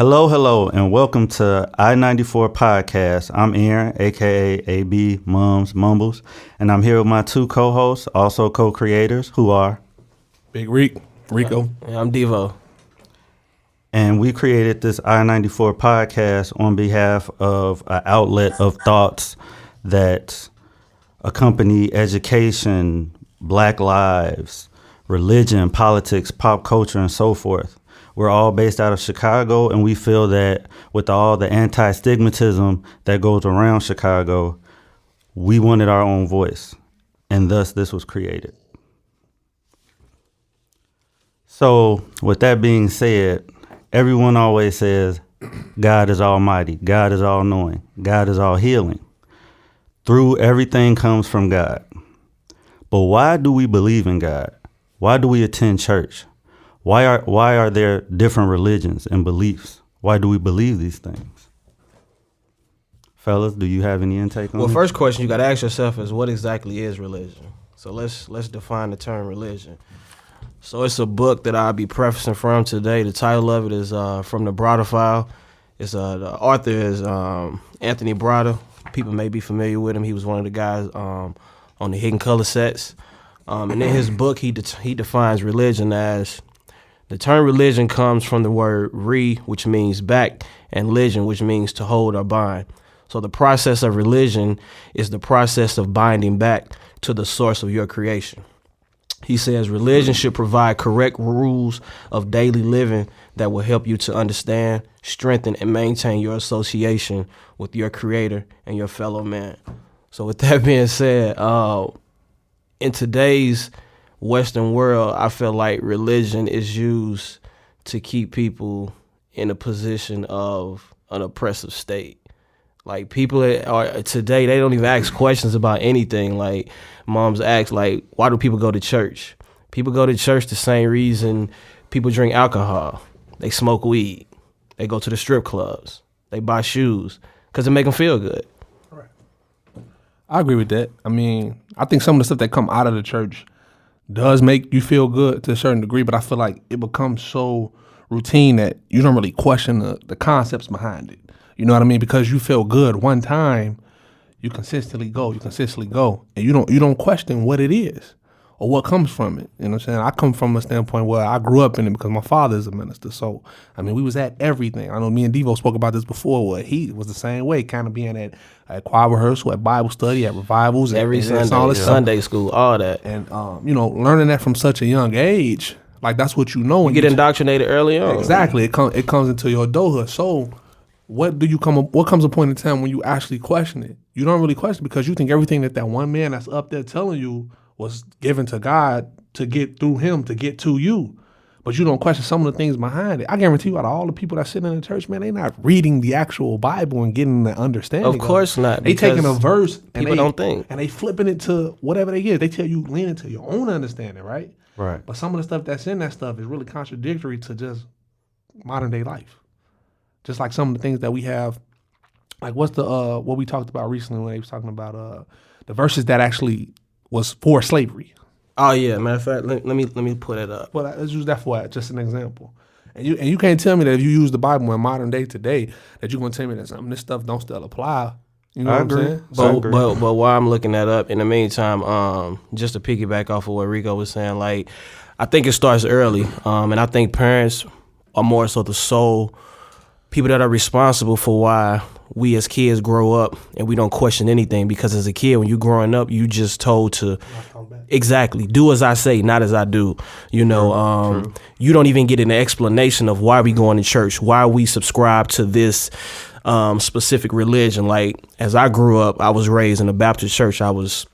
Hello, and welcome to I94 podcast. I'm Aaron, aka AB Mums Mumbles, and I'm here with my two co-hosts, also co-creators, who are Big Rico. I'm Devo. And we created this I94 podcast on behalf of an outlet of thoughts that accompany education, Black lives, religion, politics, pop culture, and so forth. We're all based out of Chicago, and we feel that with all the anti-stigmatism that goes around Chicago, we wanted our own voice, and thus this was created. So with that being said, everyone always says God is almighty, God is all-knowing, God is all-healing. Through everything comes from God. But why do we believe in God? Why do we attend church? Why are there different religions and beliefs? Why do we believe these things? Fellas, do you have any intake on Well, this? first question you got to ask yourself is what exactly is religion? So let's define the term religion. So it's a book that I'll be prefacing from today. The title of it is From the Broader File. It's the author is Anthony Broader. People may be familiar with him. He was one of the guys on the Hidden Color sets. And in his book, he defines religion as the term religion comes from the word which means back, and ligion, which means to hold or bind. So the process of religion is the process of binding back to the source of your creation. He says religion should provide correct rules of daily living that will help you to understand, strengthen, and maintain your association with your creator and your fellow man. So with that being said, in today's Western world, I feel like religion is used to keep people in a position of an oppressive state. Like people are today, they don't even ask questions about anything. Like moms ask, like, why do people go to church? People go to church the same reason people drink alcohol. They smoke weed. They go to the strip clubs. They buy shoes because it make them feel good. Right. I agree with that. I mean, I think some of the stuff that come out of the church does make you feel good to a certain degree, but I feel like it becomes so routine that you don't really question the concepts behind it. You know what I mean? Because you feel good one time, you consistently go, and you don't question what it is or what comes from it. You know what I'm saying? I come from a standpoint where I grew up in it because my father is a minister. So, I mean, we was at everything. I know me and Devo spoke about this before, where he was the same way, kind of being at choir rehearsal, at Bible study, at revivals. Every and Sunday, Sunday school, all that. And, learning that from such a young age, like that's what you know. You get indoctrinated early on. Exactly. It comes into your adulthood. So what comes a point in time when you actually question it? You don't really question because you think everything that one man that's up there telling you was given to God to get through him, to get to you. But you don't question some of the things behind it. I guarantee you, out of all the people that sit in the church, man, they not reading the actual Bible and getting the understanding. Of course not. They taking a verse and people don't think. And they flipping it to whatever they get. They tell you lean into your own understanding, right? Right. But some of the stuff that's in that stuff is really contradictory to just modern day life. Just like some of the things that we have, like what's the what we talked about recently when they was talking about the verses that actually was for slavery. Oh yeah, matter of fact, let me put it up. Well, let's use that for just an example. And you can't tell me that if you use the Bible in modern day today that you're gonna tell me that some of this stuff don't still apply. You know what I'm saying? But while I'm looking that up, in the meantime, just to piggyback off of what Rico was saying, like I think it starts early, and I think parents are more so the sole people that are responsible for why we as kids grow up and we don't question anything, because as a kid, when you're growing up, you just told to exactly do as I say, not as I do. You know, true. You don't even get an explanation of why we going to church, why we subscribe to this specific religion. Like as I grew up, I was raised in a Baptist church. I was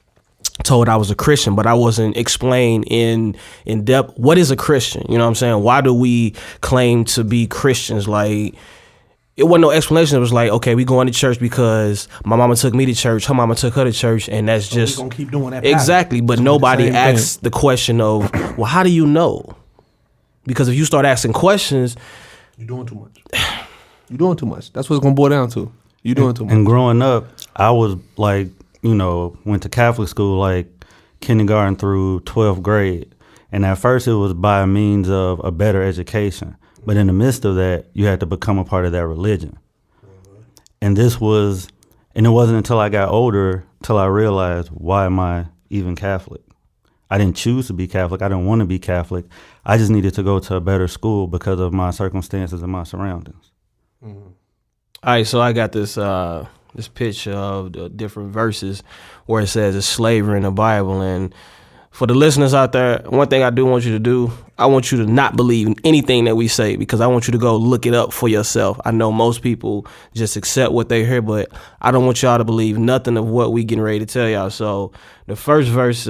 told I was a Christian, but I wasn't explained in depth what is a Christian. You know what I'm saying? Why do we claim to be Christians? Like, it wasn't no explanation. It was like, okay, we going to church because my mama took me to church, her mama took her to church, and that's so just we gonna keep doing that. Exactly, but nobody asks the question of, well, how do you know? Because if you start asking questions, you're doing too much. You're doing too much. That's what it's gonna boil down to. You're doing too much. And growing up, I was like, went to Catholic school like kindergarten through 12th grade. And at first it was by means of a better education. But in the midst of that, you had to become a part of that religion. And it wasn't until I got older till I realized, why am I even Catholic? I didn't choose to be Catholic. I didn't want to be Catholic. I just needed to go to a better school because of my circumstances and my surroundings. All right, so I got this this picture of the different verses where it says it's slavery in the Bible. And for the listeners out there, one thing I do want you to do, I want you to not believe in anything that we say, because I want you to go look it up for yourself. I know most people just accept what they hear, but I don't want y'all to believe nothing of what we getting ready to tell y'all. So the first verse,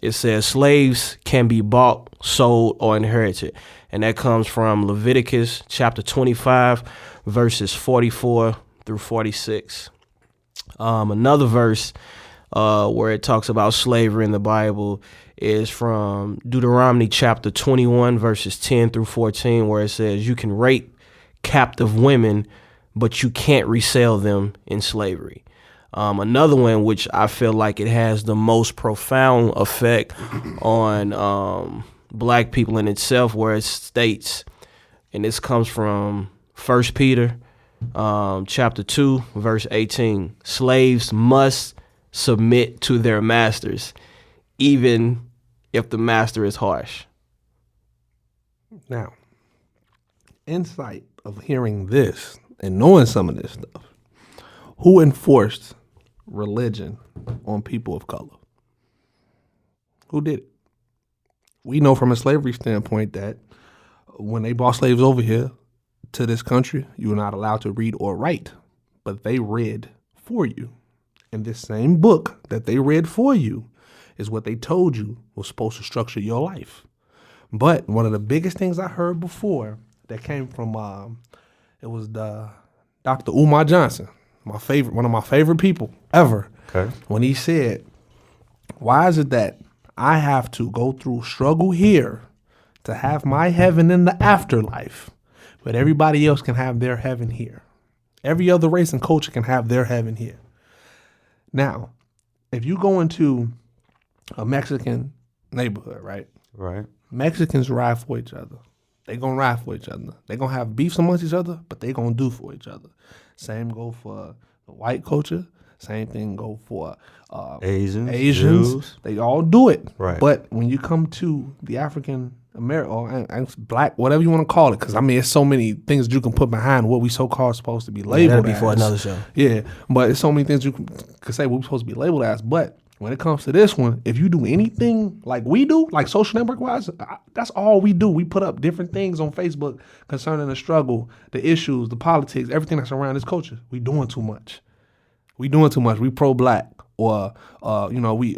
it says slaves can be bought, sold, or inherited. And that comes from Leviticus chapter 25, verses 44 through 46. Another verse where it talks about slavery in the Bible is from Deuteronomy chapter 21, verses 10 through 14, where it says you can rape captive women, but you can't resell them in slavery. Another one, which I feel like it has the most profound effect on black people in itself, where it states, and this comes from 1 Peter chapter 2, verse 18, slaves must submit to their masters, even if the master is harsh. Now, insight of hearing this and knowing some of this stuff, who enforced religion on people of color? Who did it? We know from a slavery standpoint that when they brought slaves over here to this country, you were not allowed to read or write, but they read for you. And this same book that they read for you is what they told you was supposed to structure your life. But one of the biggest things I heard before that came from, it was the Dr. Umar Johnson, one of my favorite people ever. Okay. When he said, why is it that I have to go through struggle here to have my heaven in the afterlife, but everybody else can have their heaven here? Every other race and culture can have their heaven here. Now, if you go into a Mexican neighborhood, right? Right. Mexicans ride for each other. They gonna ride for each other. They gonna have beefs amongst each other, but they gonna do for each other. Same go for the white culture. Same thing go for Asians. Jews. They all do it. Right. But when you come to the African American or black, whatever you want to call it, because I mean, it's so many things you can put behind what we so-called supposed to be labeled that'll be as. for another show. Yeah, but it's so many things you can say what we're supposed to be labeled as. But when it comes to this one, if you do anything like we do, like social network wise, that's all we do. We put up different things on Facebook concerning the struggle, the issues, the politics, everything that's around this culture. We doing too much. We We pro-black, or we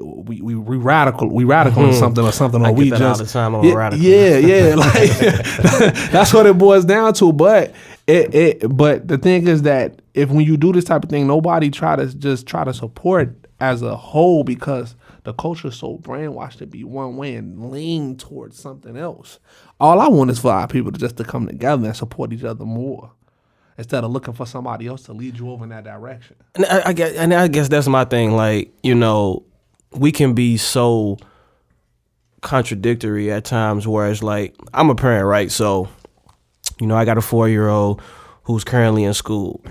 radical. We radical in something or something. I Or get we that just all the time. I'm yeah, a radical. yeah. Like that's what it boils down to. But but the thing is that when you do this type of thing, nobody try to support as a whole, because the culture is so brainwashed to be one way and lean towards something else. All I want is for our people to come together and support each other more, instead of looking for somebody else to lead you over in that direction. And I guess that's my thing. Like, we can be so contradictory at times, where it's like, I'm a parent, right? So, I got a 4-year-old who's currently in school.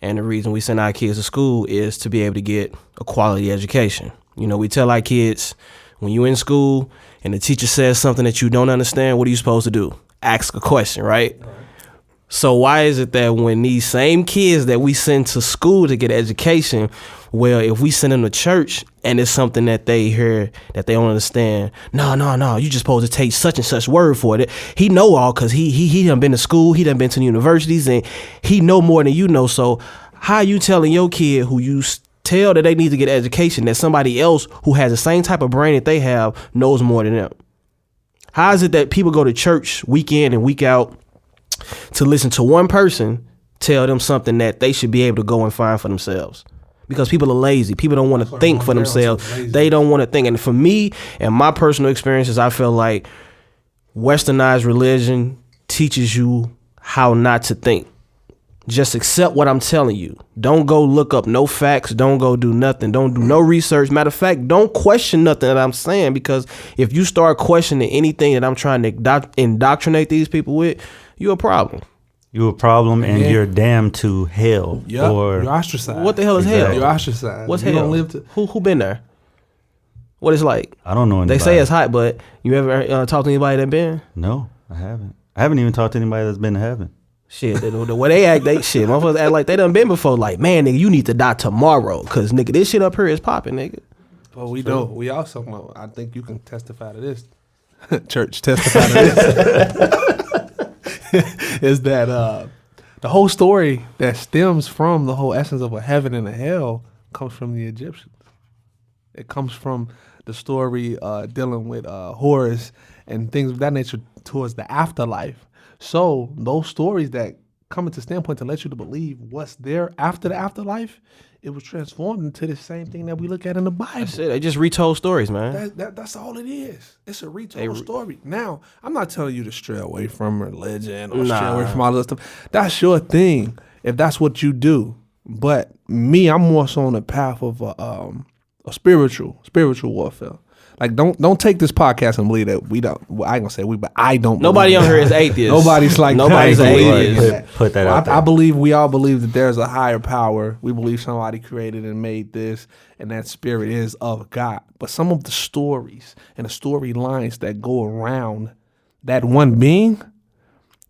And the reason we send our kids to school is to be able to get a quality education. We tell our kids, when you're in school and the teacher says something that you don't understand, what are you supposed to do? Ask a question, right? So why is it that when these same kids that we send to school to get education, well, if we send them to church and it's something that they hear that they don't understand, no, you just supposed to take such and such word for it. He know all because he done been to school, he done been to the universities, and he know more than you know. So how are you telling your kid, who you tell that they need to get education, that somebody else who has the same type of brain that they have knows more than them? How is it that people go to church week in and week out to listen to one person tell them something that they should be able to go and find for themselves? Because people are lazy. People don't want to think for themselves. They don't want to think. And for me and my personal experiences, I feel like westernized religion teaches you how not to think. Just accept what I'm telling you. Don't go look up no facts. Don't go do nothing. Don't do no research. Matter of fact, don't question nothing that I'm saying, because if you start questioning anything that I'm trying to indoctrinate these people with, you're a problem. You're a problem, and you're damned to hell. Yep. Or You're ostracized. What the hell is hell? You're ostracized. What's You hell? don't live to. Who been there? What it's like? I don't know anybody. They say it's hot, but you ever talk to anybody that been? No, I haven't. I haven't even talked to anybody that's been to heaven. Shit, the way they act, motherfuckers act like they done been before. Like, man, nigga, you need to die tomorrow, cause nigga, this shit up here is popping, nigga. Well, we know. We also know. I think you can testify to this. Church testify to this. Is that the whole story that stems from the whole essence of a heaven and a hell comes from the Egyptians. It comes from the story dealing with Horus and things of that nature towards the afterlife. So those stories that come into standpoint to let you to believe what's there after the afterlife, it was transformed into the same thing that we look at in the Bible. That's it. They just retold stories, man. That's all it is. It's a retold story. Now, I'm not telling you to stray away from religion or stray away from all this stuff. That's your thing if that's what you do. But me, I'm more so on the path of a spiritual warfare. Like, don't take this podcast and believe that we don't. Well, I ain't gonna say we, but I don't. Nobody on here is atheist. Nobody's like nobody's that. atheist. Put that out there. I believe we all believe that there's a higher power. We believe somebody created and made this, and that spirit is of God. But some of the stories and the storylines that go around that one being,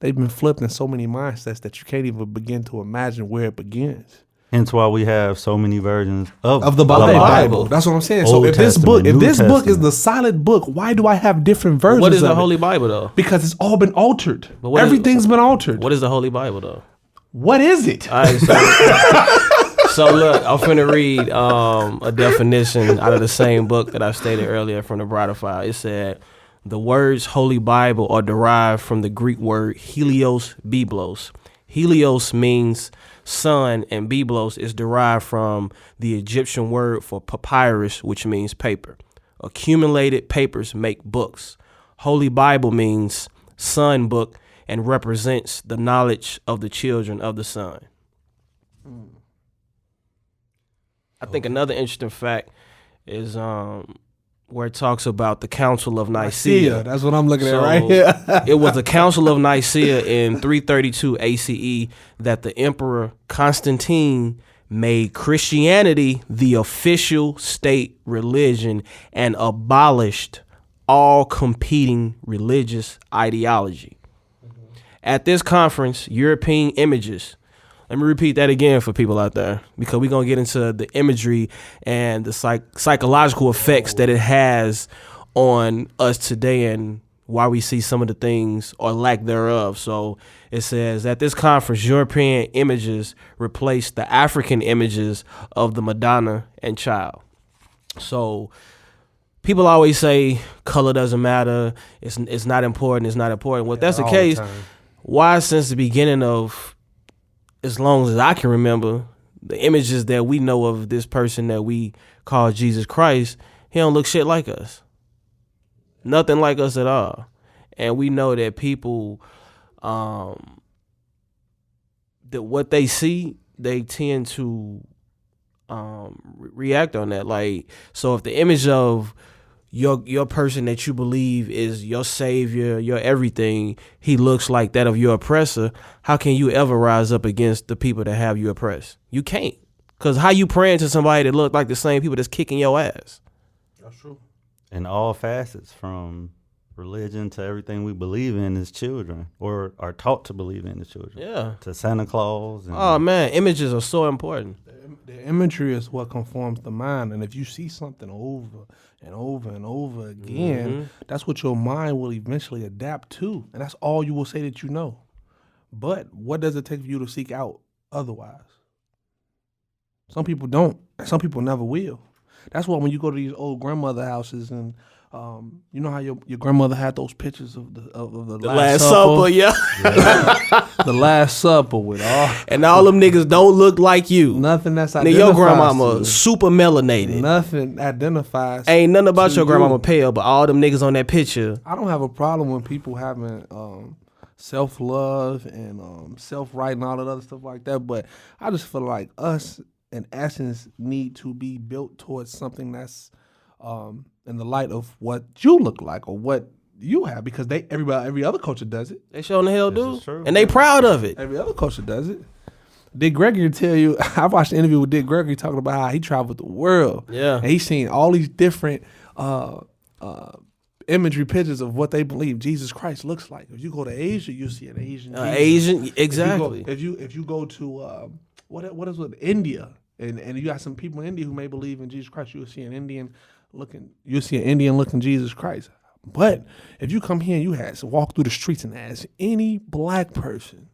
they've been flipped in so many mindsets that you can't even begin to imagine where it begins. Hence why we have so many versions of the Bible. That's what I'm saying. Old So if this Testament, book, New book is Testament. the solid book, why do I have different versions? What is the of Holy it? Bible though? Because it's all been altered. what is- Everything's been altered. What is the Holy Bible though? What is it? All right, so look, I'm finna read a definition out of the same book that I stated earlier from the Bridal File. It said, the words Holy Bible are derived from the Greek word helios biblos. Helios means sun, and biblos is derived from the Egyptian word for papyrus, which means paper. Accumulated papers make books. Holy Bible means sun book and represents the knowledge of the children of the sun. I think another interesting fact is where it talks about the Council of Nicaea. That's what I'm looking So, at right here. It was the Council of Nicaea in 332 ACE that the Emperor Constantine made Christianity the official state religion and abolished all competing religious ideology. At this conference, European images. Let me repeat that again for people out there, because we're going to get into the imagery and the psychological effects that it has on us today and why we see some of the things or lack thereof. So it says, at this conference, European images replaced the African images of the Madonna and Child. So people always say color doesn't matter. It's not important. It's not important. Well, if that's the case, why since the beginning of, as long as I can remember, the images that we know of this person that we call Jesus Christ, he don't look shit like us. Nothing like us at all. And we know that people, that what they see, they tend to react on that. Like, so if the image of your person that you believe is your savior, your everything, he looks like that of your oppressor, how can you ever rise up against the people that have you oppressed? You can't. Because how you praying to somebody that look like the same people that's kicking your ass? That's true. In all facets, from religion to everything we believe in as children, or are taught to believe in as children. Yeah. To Santa Claus. And Oh, man, images are so important. The imagery is what conforms the mind, and if you see something over and over and over again, that's what your mind will eventually adapt to, and that's all you will say that you know. But what does it take for you to seek out otherwise? Some people don't, and some people never will. That's why when you go to these old grandmother houses and you know how your grandmother had those pictures of the Last Supper, yeah. the Last Supper with all And all them niggas don't look like you. nothing that's Nigga, identifies your to grandmama you. super melanated. Nothing identifies. Ain't nothing about to your grandmama you. pale, but all them niggas on that picture. I don't have a problem when people having self-love and self-right and all that other stuff like that. But I just feel like us, in essence, need to be built towards something that's in the light of what you look like or what you have, because every other culture does it. They showing the hell This do, is true. and they proud of it. Every other culture does it. Dick Gregory tell you, I watched an interview with Dick Gregory talking about how he traveled the world. Yeah. And he's seen all these different imagery pictures of what they believe Jesus Christ looks like. If you go to Asia, you see an Asian Jesus. Asian, exactly. If you go to what is it, India, and you got some people in India who may believe in Jesus Christ, you'll see an Indian looking Jesus Christ. But if you come here and you had to walk through the streets and ask any black person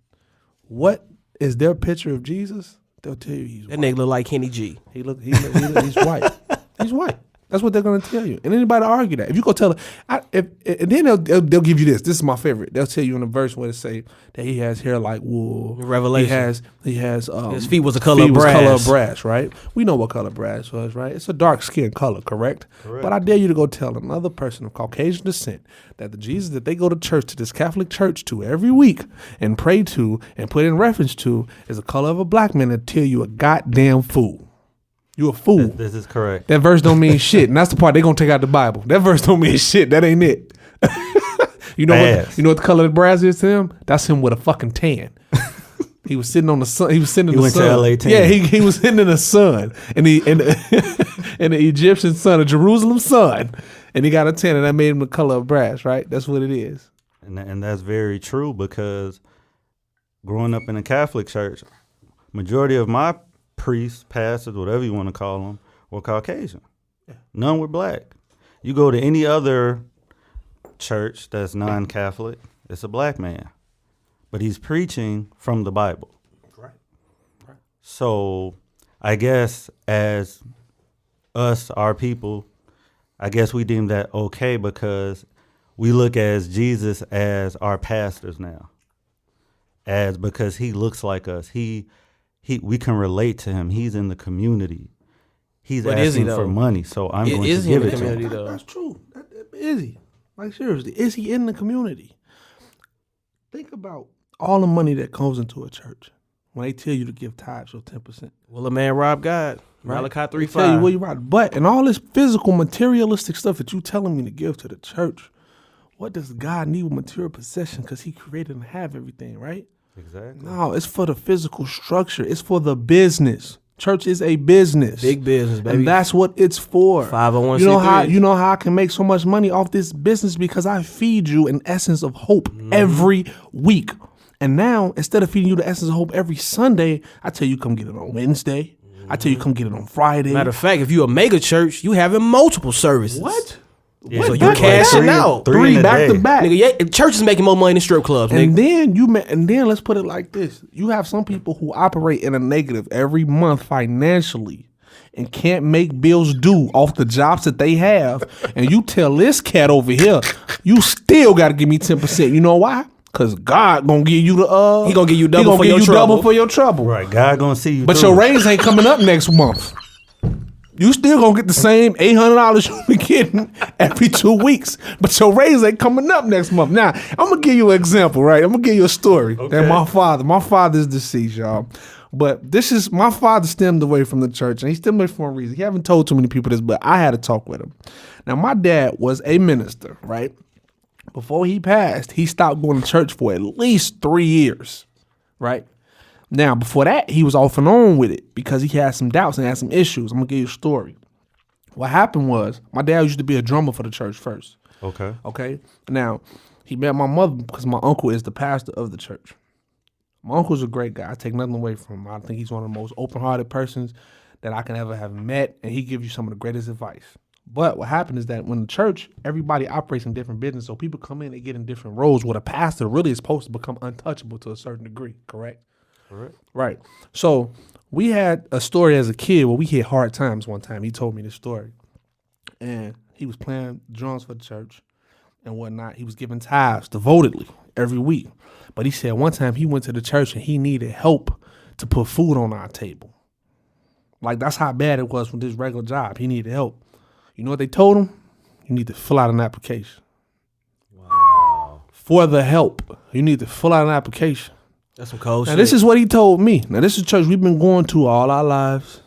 what is their picture of Jesus, they'll tell you he's That white. nigga look like Kenny G. He's white. He's white. That's what they're gonna tell you. And anybody argue that? If you go tell them, and then they'll give you this. This is my favorite. They'll tell you in a verse where they say that he has hair like wool. Revelation. He has His feet was the color of brass. Color of brass, right? We know what color brass was, right? It's a dark skin color, correct? But I dare you to go tell another person of Caucasian descent that the Jesus that they go to church, to this Catholic church to every week and pray to and put in reference to, is the color of a black man, and tell you a goddamn fool. You a fool. This is correct. That verse don't mean shit, and that's the part they gonna take out the Bible. That verse don't mean shit. That ain't it. You know what the color of brass is to him? That's him with a fucking tan. He was sitting on the sun. He was sitting in the went sun. to LA tan. Yeah, he was sitting in the sun, and the Egyptian sun, a Jerusalem sun, and he got a tan, and that made him the color of brass. Right? That's what it is. And that's very true, because growing up in a Catholic church, majority of my priests, pastors, whatever you want to call them, were Caucasian. Yeah. None were black. You go to any other church that's non-Catholic, it's a black man, but he's preaching from the Bible. Right. So I guess as us, our people, I guess we deem that okay, because we look as Jesus as our pastors now, because he looks like us. We can relate to him. He's in the community. He's asking for money, so I'm going to give it to him. That's true. Is he? Like, seriously, is he in the community? Think about all the money that comes into a church when they tell you to give tithes or 10%. Will a man rob God? Right? Malachi They tell you 3:5. where you rob. But and all this physical, materialistic stuff that you telling me to give to the church, what does God need with material possession? Because he created and have everything, right? Exactly. No, it's for the physical structure. It's for the business. Church is a business. Big business, baby. And that's what it's for. 501c3. You know how I can make so much money off this business? Because I feed you an essence of hope every week. And now, instead of feeding you the essence of hope every Sunday, I tell you come get it on Wednesday. I tell you come get it on Friday. Matter of fact, if you a mega church, you having multiple services. What? Yeah, So but you like cashing out. three in a back day. to back. Nigga, yeah, church is making more money than strip clubs, And nigga. then let's put it like this. You have some people who operate in a negative every month financially and can't make bills due off the jobs that they have. And you tell this cat over here, you still got to give me 10%. You know why? Because God gonna give you the He gonna give you double for give your you trouble. double for your trouble. Right, God gonna see you. But through. your raise ain't coming up next month. You still gonna get the same $800 you be getting every 2 weeks, but your raise ain't coming up next month. Now, I'm gonna give you an example, right? I'm gonna give you a story. Okay. And my father's deceased, y'all. But my father stemmed away from the church, and he stemmed away for a reason. He haven't told too many people this, but I had to talk with him. Now, my dad was a minister, right? Before he passed, he stopped going to church for at least 3 years, right? Now, before that, he was off and on with it because he had some doubts and had some issues. I'm going to give you a story. What happened was, my dad used to be a drummer for the church first. Okay? Now, he met my mother because my uncle is the pastor of the church. My uncle's a great guy. I take nothing away from him. I think he's one of the most open-hearted persons that I can ever have met, and he gives you some of the greatest advice. But what happened is that when the church, everybody operates in different business, so people come in and get in different roles where the pastor really is supposed to become untouchable to a certain degree, correct? Right. So we had a story as a kid where we hit hard times one time. He told me this story. And he was playing drums for the church and whatnot. He was giving tithes devotedly every week. But he said one time he went to the church and he needed help to put food on our table. Like, that's how bad it was with his regular job. He needed help. You know what they told him? You need to fill out an application. for the help, you need to fill out an application. That's some cold Now, shit. this is what he told me. Now, this is church we've been going to all our lives.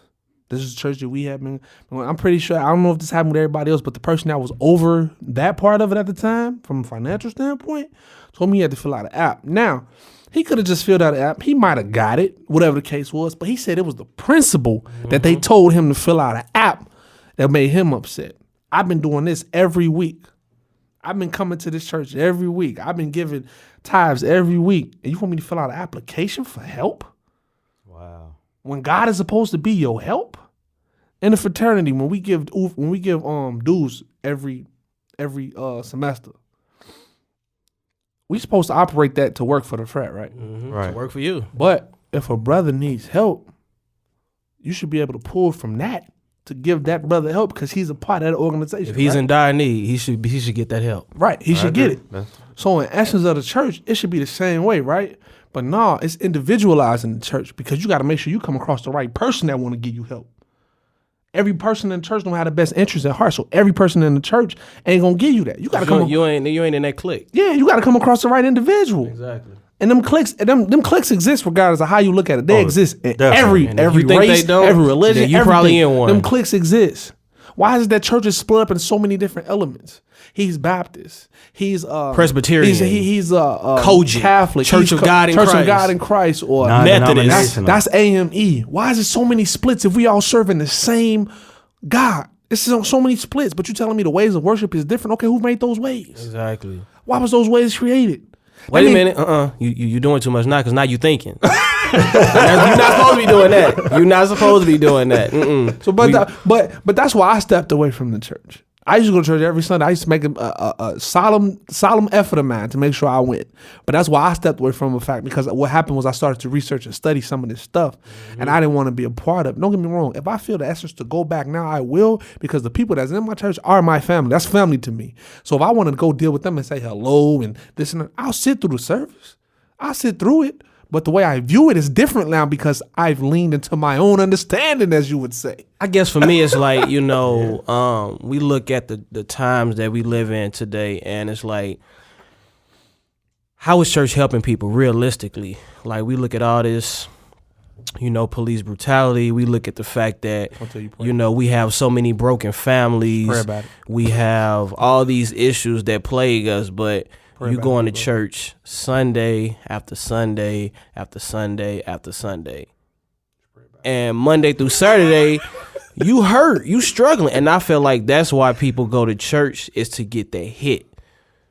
This is church that we have been. I'm pretty sure, I don't know if this happened with everybody else, but the person that was over that part of it at the time, from a financial standpoint, told me he had to fill out an app. Now, he could have just filled out an app. He might have got it, whatever the case was, but he said it was the principle that they told him to fill out an app that made him upset. I've been doing this every week. I've been coming to this church every week. I've been giving tithes every week. And you want me to fill out an application for help? Wow. When God is supposed to be your help? In the fraternity, when we give dues every semester, we supposed to operate that to work for the frat, right? Right. To work for you. But if a brother needs help, you should be able to pull from that to give that brother help because he's a part of that organization. If he's right? in dire need, he should get that help. Right, he should get it. That's- So in essence of the church, it should be the same way, right? But no, it's individualized in the church because you got to make sure you come across the right person that want to give you help. Every person in the church don't have the best interest at heart, so every person in the church ain't gonna give you that. You got to come. You ain't in that clique. Yeah, you got to come across the right individual. Exactly. And them cliques exist regardless of how you look at it. They exist in definitely. And if every you think race, they don't, every religion. then you everything. probably in one. Them cliques exist. Why is it that church is split up in so many different elements? He's Baptist. He's Presbyterian. He's Cogent. Catholic. Church He's of God in Christ. Church of God in Christ. Or Non-denominational. that's AME. Why is there so many splits if we all serving the same God? It's so many splits, but you telling me the ways of worship is different. Okay, who made those ways? Exactly. Why was those ways created? Wait a minute. You doing too much now because now you thinking. You're not supposed to be doing that. You're not supposed to be doing that. Mm-mm. So, but that's why I stepped away from the church. I used to go to church every Sunday. I used to make a solemn effort of mine to make sure I went. But that's why I stepped away from the fact, because what happened was I started to research and study some of this stuff, and I didn't want to be a part of it. Don't get me wrong. If I feel the essence to go back now, I will, because the people that's in my church are my family. That's family to me. So if I want to go deal with them and say hello and this and that, I'll sit through the service. I'll sit through it. But the way I view it is different now because I've leaned into my own understanding, as you would say. I guess for me, it's like, we look at the times that we live in today, and it's like, how is church helping people realistically? Like, we look at all this, police brutality. We look at the fact that, we have so many broken families. Pray about it. We have all these issues that plague us, but you going to church Sunday after Sunday after Sunday after Sunday. And Monday through Saturday, you hurt, you struggling. And I feel like that's why people go to church, is to get that hit.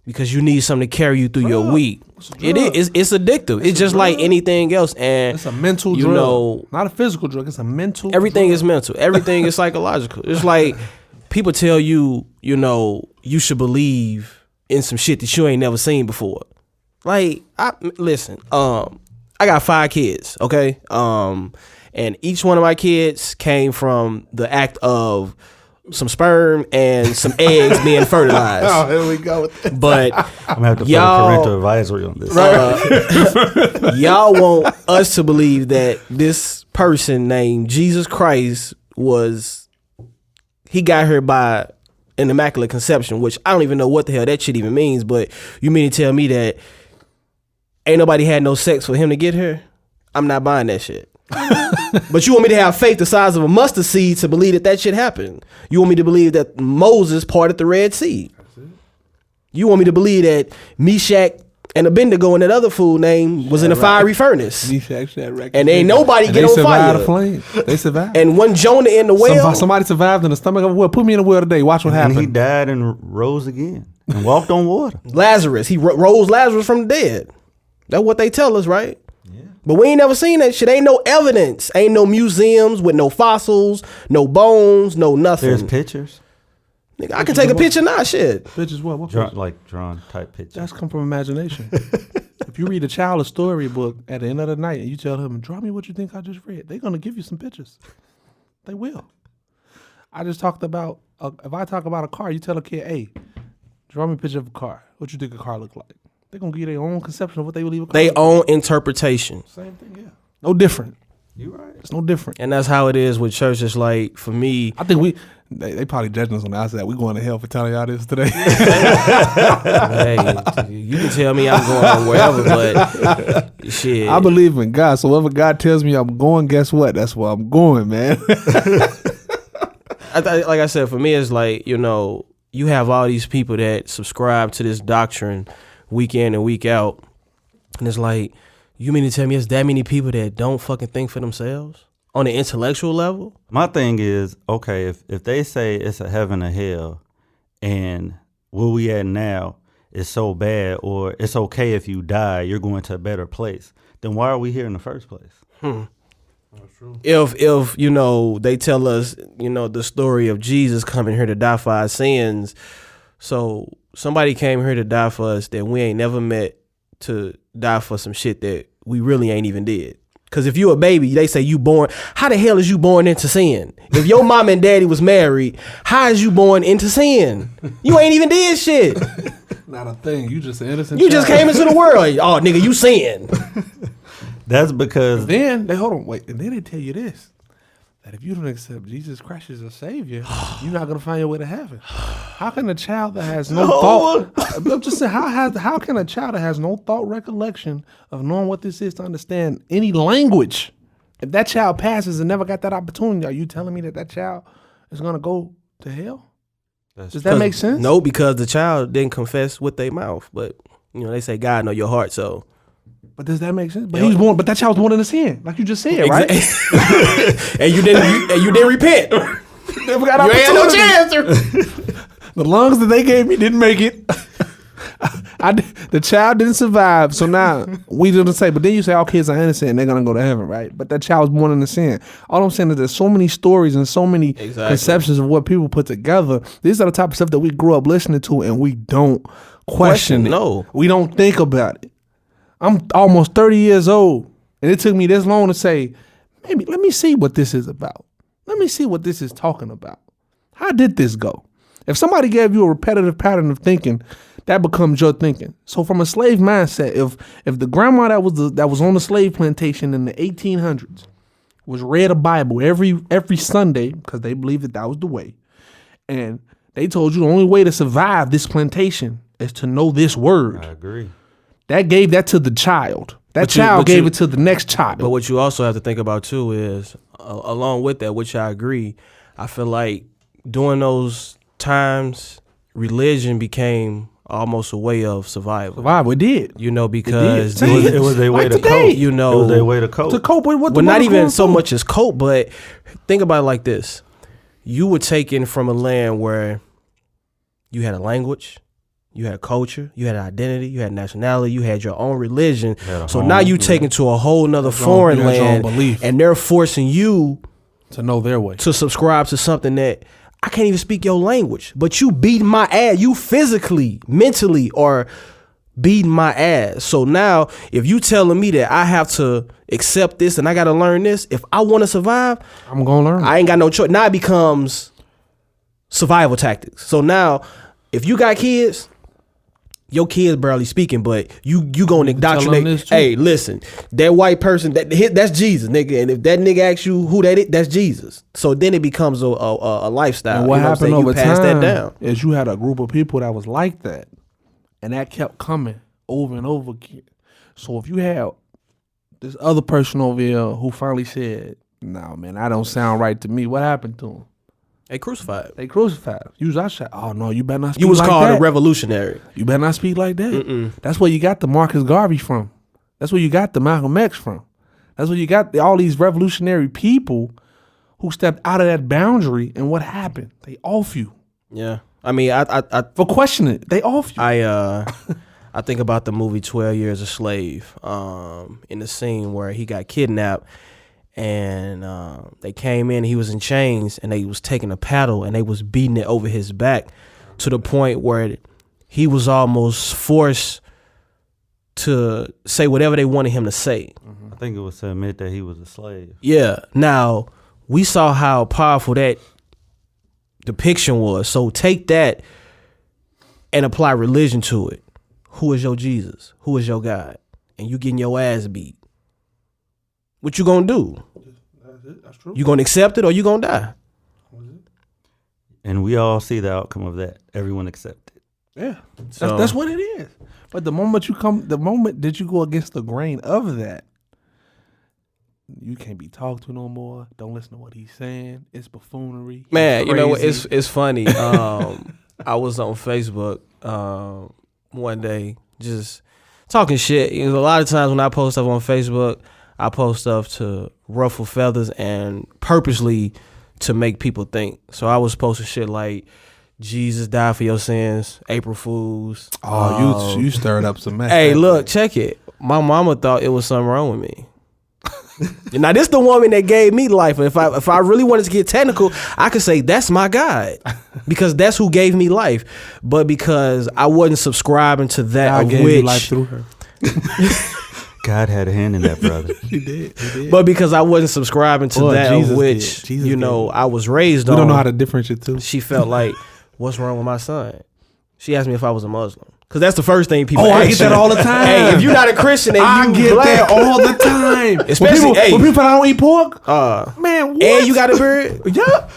Because you need something to carry you through your week. It's addictive. It's just like anything else. And it's a mental drug. Not a physical drug, it's a mental everything drug. is mental. Everything is psychological. It's like people tell you, you should believe in some shit that you ain't never seen before. Like, listen, I got 5 kids, okay? And each one of my kids came from the act of some sperm and some eggs being fertilized. Oh, here we go with this. But I'm gonna have to put a y'all, parental advisory on this. y'all want us to believe that this person named Jesus Christ he got here by an immaculate conception, which I don't even know what the hell that shit even means. But you mean to tell me that ain't nobody had no sex for him to get here? I'm not buying that shit. But you want me to have faith the size of a mustard seed to believe that shit happened? You want me to believe that Moses parted the Red Sea? You want me to believe that Meshach and Abednego and that other fool name was in a fiery furnace? And ain't nobody get on fire. The flame. They survived. And one Jonah in the well. Somebody survived in the stomach of a well. Put me in the well today. Watch what happened. And he died and rose again and walked on water. Lazarus. He rose Lazarus from the dead. That's what they tell us, right? Yeah. But we ain't never seen that shit. Ain't no evidence. Ain't no museums with no fossils, no bones, no nothing. There's pictures. Nigga, I can take a picture now, shit. Pictures what? What Drawn, pictures? like drawn type pictures. That's come from imagination. If you read a child a storybook at the end of the night and you tell them, draw me what you think I just read, they're going to give you some pictures. They will. I just talked about, if I talk about a car, you tell a kid, hey, draw me a picture of a car. What you think a car look like? They're going to give you their own conception of what they believe a car They look own interpretation. like. Same thing, yeah. No different. You right. It's no different. And that's how it is with church. It's like, for me, I think they probably judging us on the outside. We going to hell for telling y'all this today. hey, you can tell me I'm going wherever, but shit. I believe in God, so wherever God tells me I'm going, guess what? That's where I'm going, man. Like I said, for me, it's like, you have all these people that subscribe to this doctrine week in and week out. And it's like, you mean to tell me it's that many people that don't fucking think for themselves on the intellectual level? My thing is, okay, if they say it's a heaven or hell and where we at now is so bad, or it's okay if you die, you're going to a better place, then why are we here in the first place? That's true. If they tell us, the story of Jesus coming here to die for our sins, so somebody came here to die for us that we ain't never met, to die for some shit that we really ain't even did. Because if you a baby, they say you born. How the hell is you born into sin? If your mom and daddy was married, how is you born into sin? You ain't even did shit. Not a thing. You just an innocent. You just came into the world. Oh, nigga, you sin. That's because Then they hold on, wait, and then they tell you this: that if you don't accept Jesus Christ as a savior, you're not gonna find your way to heaven. How can a child that has no thought? I'm just saying, how can a child that has no thought, recollection of knowing what this is to understand any language, if that child passes and never got that opportunity, are you telling me that child is gonna go to hell? Does that make sense? No, because the child didn't confess with their mouth. But they say God know your heart, so. But does that make sense? But he was born. But that child was born in a sin, like you just said, right? and you didn't repent. Never got You ain't no opportunity. chance. The lungs that they gave me didn't make it. The child didn't survive. So now we didn't say. But then you say all kids are innocent and they're gonna go to heaven, right? But that child was born in a sin. All I'm saying is there's so many stories and so many conceptions of what people put together. These are the type of stuff that we grew up listening to, and we don't question it. No, we don't think about it. I'm almost 30 years old, and it took me this long to say, maybe let me see what this is about. Let me see what this is talking about. How did this go? If somebody gave you a repetitive pattern of thinking, that becomes your thinking. So from a slave mindset, if the grandma that was on the slave plantation in the 1800s was read a Bible every Sunday, because they believed that was the way, and they told you the only way to survive this plantation is to know this word. I agree. That gave that to the child. That child gave it to the next child. But what you also have to think about too is, along with that, which I agree, I feel like during those times, religion became almost a way of survival. Survival, it did. Because It was a way to cope. It was a way to cope. To cope with what the Well, not world's even going so through. much as cope, but think about it like this. You were taken from a land where you had a language, you had a culture, you had an identity, you had nationality, you had your own religion. So now you taken to a whole nother foreign land, and they're forcing you to know their way, to subscribe to something that I can't even speak your language, but you beating my ass. You physically, mentally are beating my ass. So now if you telling me that I have to accept this and I got to learn this, if I want to survive, I'm going to learn. I ain't got no choice. Now it becomes survival tactics. So now if you got kids, your kids barely speaking, but you gonna indoctrinate. Hey, listen, that white person, that's Jesus, nigga. And if that nigga asks you who that is, that's Jesus. So then it becomes a lifestyle. And what happened over pass time that down. is you had a group of people that was like that, and that kept coming over and over again. So if you had this other person over here who finally said, "No, man, I don't sound right to me," what happened to him? They crucified. They crucified. I said, "Oh no, you better not speak You was like called that. a revolutionary. You better not speak like that." Mm-mm. That's where you got the Marcus Garvey from. That's where you got the Malcolm X from. That's where you got all these revolutionary people who stepped out of that boundary. And what happened? They off you. Yeah, I mean, I for questioning it. They off you. I think about the movie 12 Years a Slave. In the scene where he got kidnapped. And they came in, he was in chains, and they was taking a paddle and they was beating it over his back to the point where he was almost forced to say whatever they wanted him to say. I think it was to admit that he was a slave. Yeah. Now, we saw how powerful that depiction was. So take that and apply religion to it. Who is your Jesus? Who is your God? And you getting your ass beat. What you gonna do? That's true. You gonna accept it or you gonna die. And we all see the outcome of that. Everyone accept it. Yeah, So- that's what it is. But the moment that you go against the grain of that, you can't be talked to no more. Don't listen to what he's saying. It's buffoonery. He's Man, you know what? crazy. It's funny. I was on Facebook one day just talking shit. You know, a lot of times when I post stuff on Facebook, I post stuff to ruffle feathers and purposely to make people think. So I was posting shit like Jesus died for your sins, April Fools. Oh, you stirred up some mess. Hey, look, check it. My mama thought it was something wrong with me. Now this the woman that gave me life. And if I really wanted to get technical, I could say that's my God, because that's who gave me life. But because I wasn't subscribing to that, God of gave which you life through her. God had a hand in that, brother. He did. but because I wasn't subscribing to Well, that, Jesus of which did. Jesus you know did. I was raised We on. don't know how to differentiate too. She felt like, what's wrong with my son? She asked me if I was a Muslim, because that's the first thing people. Oh, I ask get that you. all the time. Hey, if you're not a Christian and I you get black, that all the time. Especially, hey. when people find out I don't eat pork. uh, Man, what? and you got a beard. Yeah.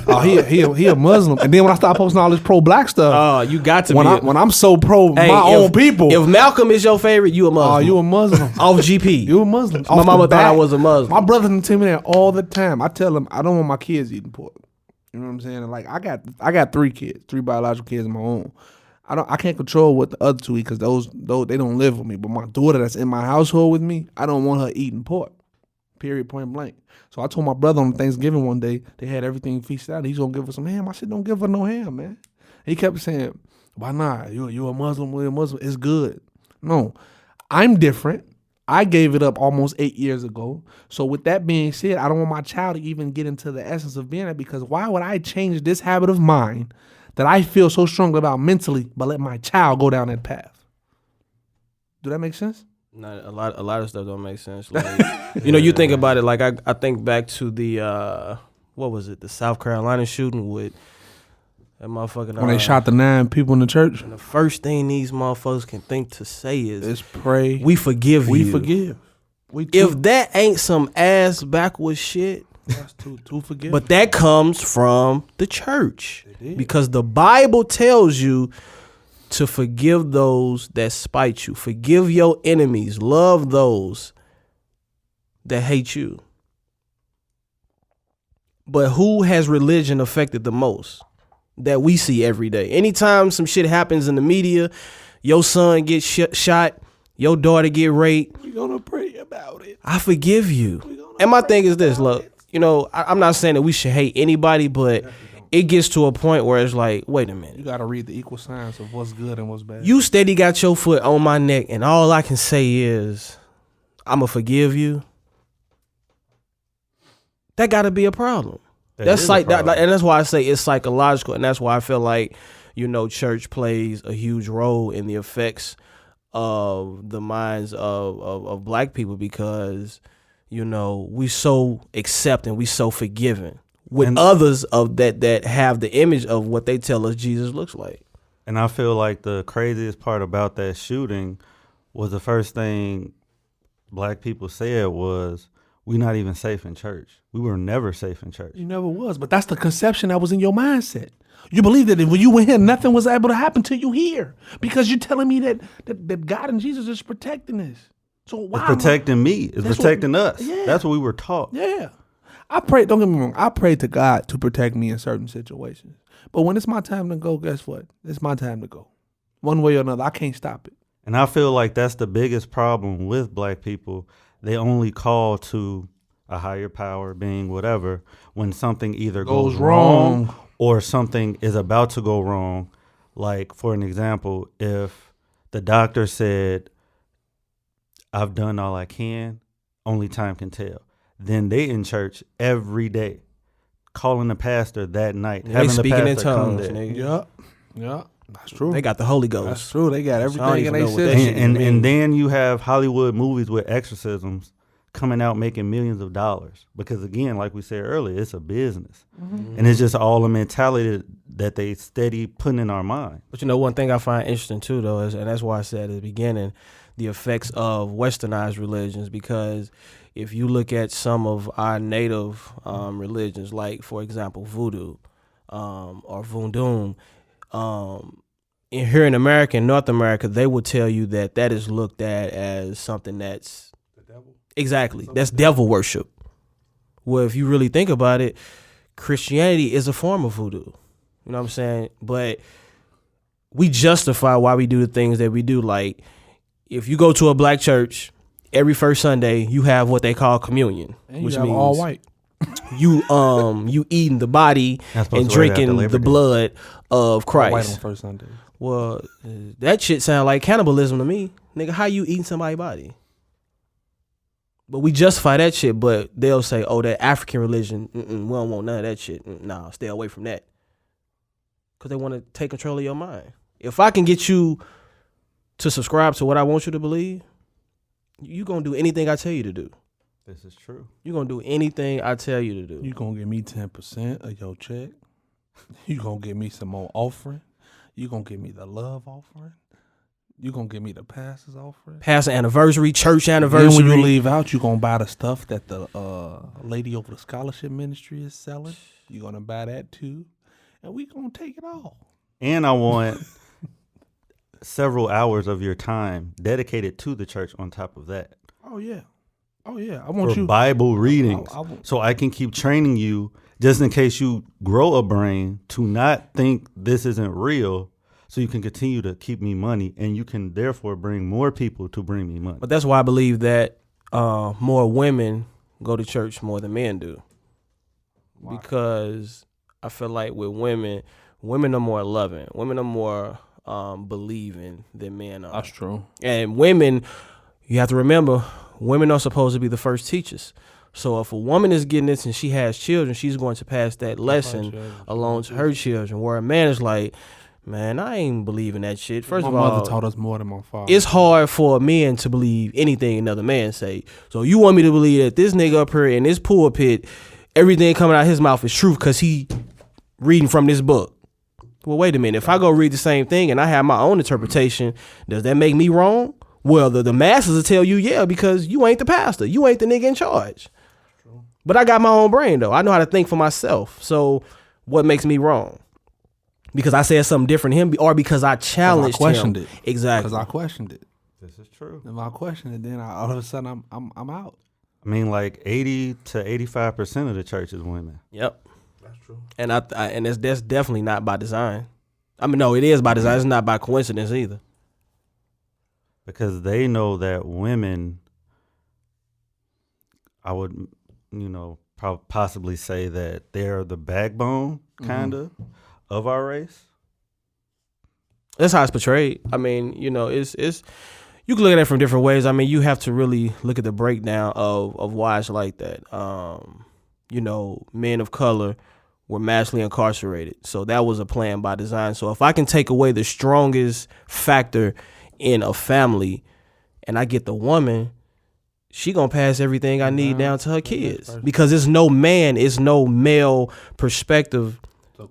Oh, he a Muslim. And then when I start posting all this pro black stuff, You got to when be. when I'm so pro Hey, my own if- people, If Malcolm is your favorite, you a Muslim. oh, you a Muslim. off GP. You a Muslim. My mama thought I was a Muslim. My brother tell me that all the time. I tell him I don't want my kids eating pork. You know what I'm saying? And like I got 3 kids, 3 biological kids of my own. I can't control what the other 2 eat because those they don't live with me. But my daughter that's in my household with me, I don't want her eating pork. Period, point blank. So I told my brother on Thanksgiving one day, they had everything feasted out. He's gonna give her some ham. I said, don't give her no ham, man. He kept saying, why not? You a Muslim, we're a Muslim. It's good. No, I'm different. I gave it up almost 8 years ago. So with that being said, I don't want my child to even get into the essence of being that, because why would I change this habit of mine that I feel so strongly about mentally, but let my child go down that path? Do that make sense? Not a lot of stuff don't make sense. Like, you know, you think about it. Like I think back to the what was it? The South Carolina shooting with that motherfucking. When they shot the 9 people in the church, And the first thing these motherfuckers can think to say is, it's pray. "We forgive We you." forgive. We If that ain't some ass backwards shit, that's to forgive. but that comes from the church, is. because the Bible tells you to forgive those that spite you, forgive your enemies, love those that hate you. But who has religion affected the most that we see every day? Anytime some shit happens in the media, your son gets shot, your daughter get raped, we're gonna pray about it. I forgive you. And my thing is this, look, you know, I'm not saying that we should hate anybody, but it gets to a point where it's like, wait a minute. You gotta read the equal signs of what's good and what's bad. You steady got your foot on my neck, and all I can say is, I'ma forgive you. That gotta be a problem. That's like that, and that's why I say it's psychological, and that's why I feel like, you know, church plays a huge role in the effects of the minds of black people, because, you know, we so accepting, we so forgiving with And- others of that have the image of what they tell us Jesus looks like. And I feel like the craziest part about that shooting was the first thing black people said was, we're not even safe in church. We were never safe in church. You never was, but that's the conception that was in your mindset. You believe that when you went here, nothing was able to happen to you here, because you're telling me that God and Jesus is protecting us. So why? It's protecting me. It's That's protecting us. yeah. That's what we were taught. Yeah. I pray, don't get me wrong, I pray to God to protect me in certain situations. But when it's my time to go, guess what? It's my time to go. One way or another, I can't stop it. And I feel like that's the biggest problem with black people. They only call to a higher power, being whatever, when something either goes wrong or something is about to go wrong. Like, for an example, if the doctor said, I've done all I can, only time can tell, then they in church every day, calling the pastor that night, They having the speaking in pastor come tongues, there. nigga. Yeah. That's true. They got the Holy That's Ghost. true. They got I don't everything even in know their what that system. shit And, mean. and then you have Hollywood movies with exorcisms coming out making millions of dollars, because again, like we said earlier, it's a business. And it's just all a mentality that they steady putting in our mind. But you know, one thing I find interesting too, though, is, and that's why I said at the beginning, the effects of westernized religions, because if you look at some of our native religions, like for example voodoo or voodoo, here in America, in North America, they will tell you that is looked at as something that's The devil. exactly that's devil worship. Well, if you really think about it, Christianity is a form of voodoo. You know what I'm saying? But we justify why we do the things that we do. Like if you go to a black church, every first Sunday you have what they call communion, And which you have means all white. you eating the body Not supposed and to wear that after drinking Labor the Day. blood of All white Christ. on first Sunday. Well, that shit sound like cannibalism to me. Nigga, how you eating somebody's body? But we justify that shit, but they'll say, oh, that African religion, we don't want none of that shit. Nah, stay away from that. Because they want to take control of your mind. If I can get you to subscribe to what I want you to believe, you going to do anything I tell you to do. This is true. You're going to do anything I tell you to do. You gonna give me 10% of your check. You gonna give me some more offering. You gonna give me the love offering. You gonna give me the pastor's offering. Pastor anniversary, church Then anniversary. when you leave out, you gonna buy the stuff that the lady over the scholarship ministry is selling. You gonna buy that too, and we gonna take it all. And I want several hours of your time dedicated to the church on top of that. Oh yeah, oh yeah. I want For you. Bible readings. I want- So I can keep training you just in case you grow a brain to not think this isn't real, so you can continue to keep me money, and you can therefore bring more people to bring me money. But that's why I believe that more women go to church more than men do. Why? Because I feel like with women are more loving. Women are more believing than men are. That's true. And women, you have to remember, women are supposed to be the first teachers. So if a woman is getting this and she has children, she's going to pass that lesson children. along to her children. Where a man is like, man, I ain't believing that shit. First my of all, mother taught us more than my father. it's hard for a man to believe anything another man say. So you want me to believe that this nigga up here in this pulpit, everything coming out of his mouth is truth because he reading from this book. Well, wait a minute. If I go read the same thing and I have my own interpretation, does that make me wrong? Well, the masses will tell you, yeah, because you ain't the pastor. You ain't the nigga in charge. But I got my own brain, though. I know how to think for myself. So what makes me wrong? Because I said something different to him or because I challenged questioned him. it. Exactly. Because I questioned it. This is true. If I questioned it, then all of a sudden I'm out. I mean, like 80 to 85% of the church is women. Yep. That's true. And and that's definitely not by design. I mean, no, it is by design. It's not by coincidence either. Because they know that women, I would, possibly say that they're the backbone, kind of our race. That's how it's portrayed. I mean, it's you can look at it from different ways. I mean, you have to really look at the breakdown of why it's like that. Men of color were massively incarcerated. So that was a plan by design. So if I can take away the strongest factor in a family and I get the woman, she gonna pass everything I need down to her kids. Because it's no male perspective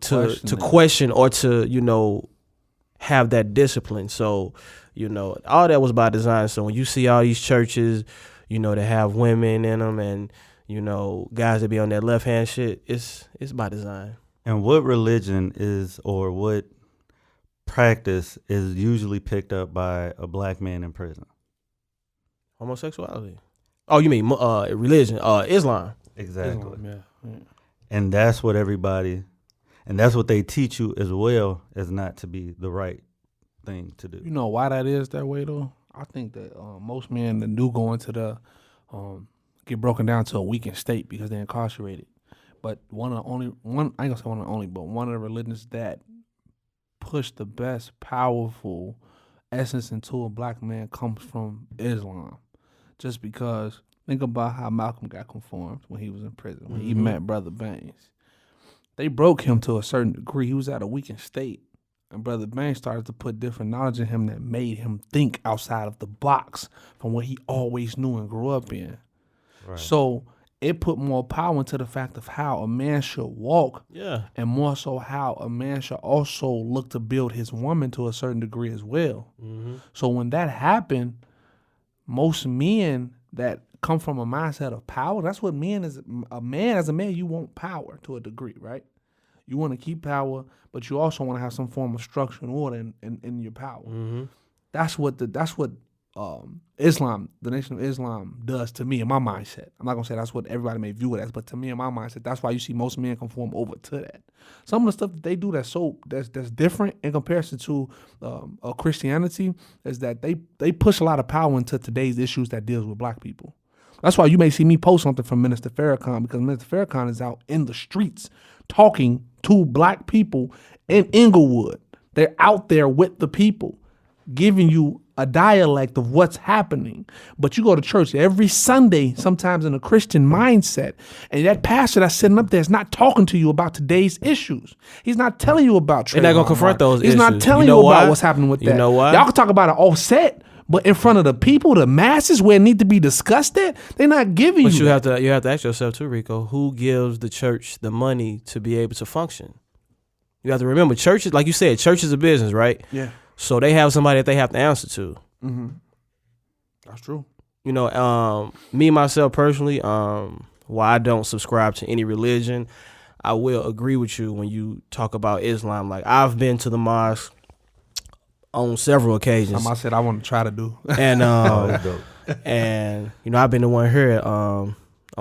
to question or to, have that discipline. So, all that was by design. So when you see all these churches, that have women in them and, guys that be on that left hand shit, it's by design. And what religion is, or what practice is usually picked up by a black man in prison? Homosexuality. Oh, you mean religion? Islam. Exactly. Yeah. And that's what and that's what they teach you as well as not to be the right thing to do. You know why that is that way though? I think that most men that do go into the get broken down to a weakened state because they're incarcerated. But one of the religions that push the best powerful essence into a black man comes from Islam. Just because think about how Malcolm got conformed when he was in prison, when he met Brother Banks. They broke him to a certain degree. He was at a weakened state. And Brother Banks started to put different knowledge in him that made him think outside of the box from what he always knew and grew up in. Right. So it put more power into the fact of how a man should walk, and more so how a man should also look to build his woman to a certain degree as well. So when that happened, most men that come from a mindset of power. That's what as a man, you want power to a degree, right? You want to keep power, but you also want to have some form of structure and order in your power. Mm-hmm. That's what Islam, the Nation of Islam, does to me in my mindset. I'm not gonna say that's what everybody may view it as, but to me in my mindset, that's why you see most men conform over to that. Some of the stuff that they do that's different in comparison to Christianity is that they push a lot of power into today's issues that deals with black people. That's why you may see me post something from Minister Farrakhan, because Minister Farrakhan is out in the streets talking to black people in Inglewood. They're out there with the people, giving you a dialect of what's happening. But you go to church every Sunday, sometimes in a Christian mindset, and that pastor that's sitting up there is not talking to you about today's issues. He's not telling you about They're not going to confront those issues. He's not telling you about what's happening with that. You know why? Y'all can talk about it offset, but in front of the people, the masses, where it need to be discussed at, they're not giving But you you have to ask yourself too, Rico, who gives the church the money to be able to function? You have to remember, churches, like you said, church is a business, right? Yeah. So they have somebody that they have to answer to. Mm-hmm. That's true. You know, me, myself, personally, while I don't subscribe to any religion, I will agree with you when you talk about Islam. Like, I've been to the mosque on several occasions. I said I want to try to do. And, and you know, I've been the one here on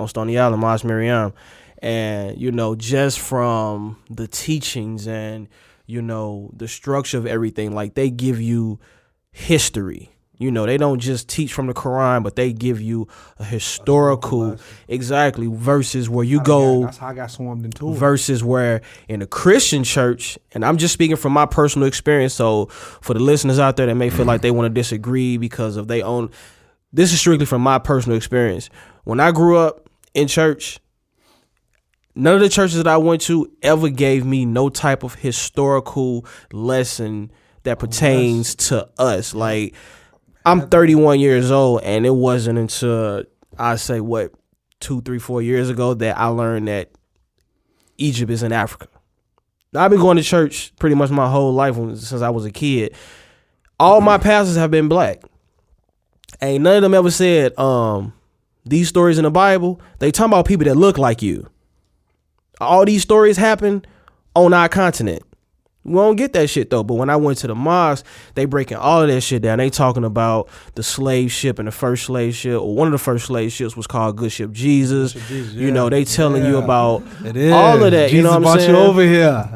Stony Island, Mosque Miriam. And, you know, just from the teachings and, you know, the structure of everything, like they give you history. You know, they don't just teach from the Quran, but they give you a historical, exactly, versus where you go. That's how I got swarmed into it. Versus where in a Christian church, and I'm just speaking from my personal experience, so for the listeners out there that may feel like they want to disagree because of their own, this is strictly from my personal experience. When I grew up in church, none of the churches that I went to ever gave me no type of historical lesson that pertains to us. Like, I'm 31 years old, and it wasn't until I say 2, 3, 4 years ago that I learned that Egypt is in Africa. Now, I've been going to church pretty much my whole life since I was a kid. All my pastors have been black. Ain't none of them ever said these stories in the Bible. They talking about people that look like you. All these stories happen on our continent. We don't get that shit though. But when I went to the mosque, they breaking all of that shit down. They talking about the slave ship and the first slave ship, or one of the first slave ships was called Good Ship Jesus. You know, they telling you about all of that. Jesus, you know what I'm saying? you over here.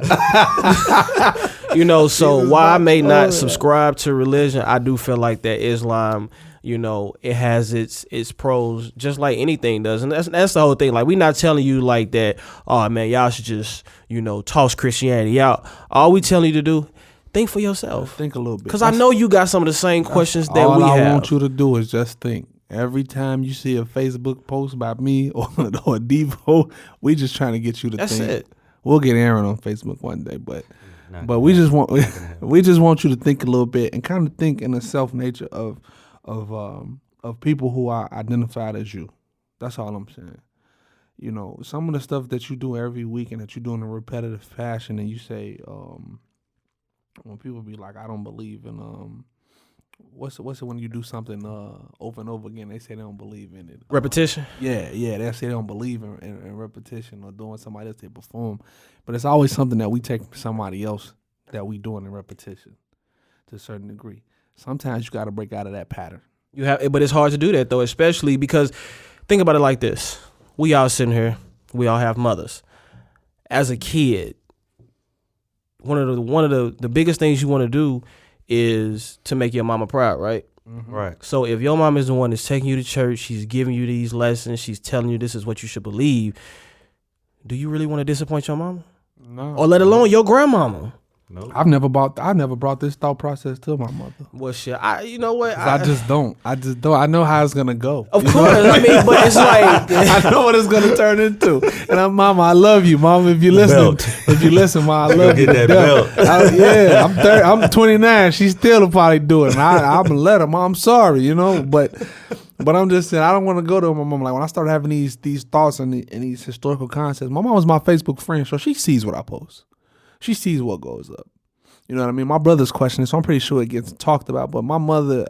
You know, so while I may not subscribe to religion, I do feel like that Islam, you know, it has its pros, just like anything does. And that's the whole thing. Like, we not telling you like that, oh man, y'all should just, you know, toss Christianity out. All we telling you to do, think for yourself. Think a little bit. Because I know you got some of the same questions that we have. All I want you to do is just think. Every time you see a Facebook post by me or Devo, we just trying to get you to think. That's it. We'll get Aaron on Facebook one day, but we just want you to think a little bit and kind of think in the self nature of people who are identified as you. That's all I'm saying. You know, some of the stuff that you do every week and that you do in a repetitive fashion, and you say, when people be like, I don't believe in what's it when you do something over and over again, they say they don't believe in it. Repetition? Yeah, they say they don't believe in repetition or doing somebody else they perform. But it's always something that we take from somebody else that we doing in repetition to a certain degree. Sometimes you got to break out of that pattern. But it's hard to do that though, especially because think about it like this: we all sitting here, we all have mothers. As a kid, one of the biggest things you want to do is to make your mama proud, right? Mm-hmm. Right. So if your mom is the one that's taking you to church, she's giving you these lessons, she's telling you this is what you should believe, do you really want to disappoint your mama? No. Or let alone your grandmama? Nope. I never brought this thought process to my mother. Well, shit, you know what? I just don't. I know how it's gonna go. Of course, I mean, but it's like I know what it's gonna turn into. And Mama, I love you, Mama. If you listen, Ma, I love you. Get that belt. I'm 29. She still will probably do it. And I'm gonna let her. Mom, I'm sorry, you know. But I'm just saying, I don't want to go to my mom. Like when I started having these thoughts and these historical concepts, my mom was my Facebook friend, so she sees what I post. She sees what goes up. You know what I mean? My brother's questioning, so I'm pretty sure it gets talked about. But my mother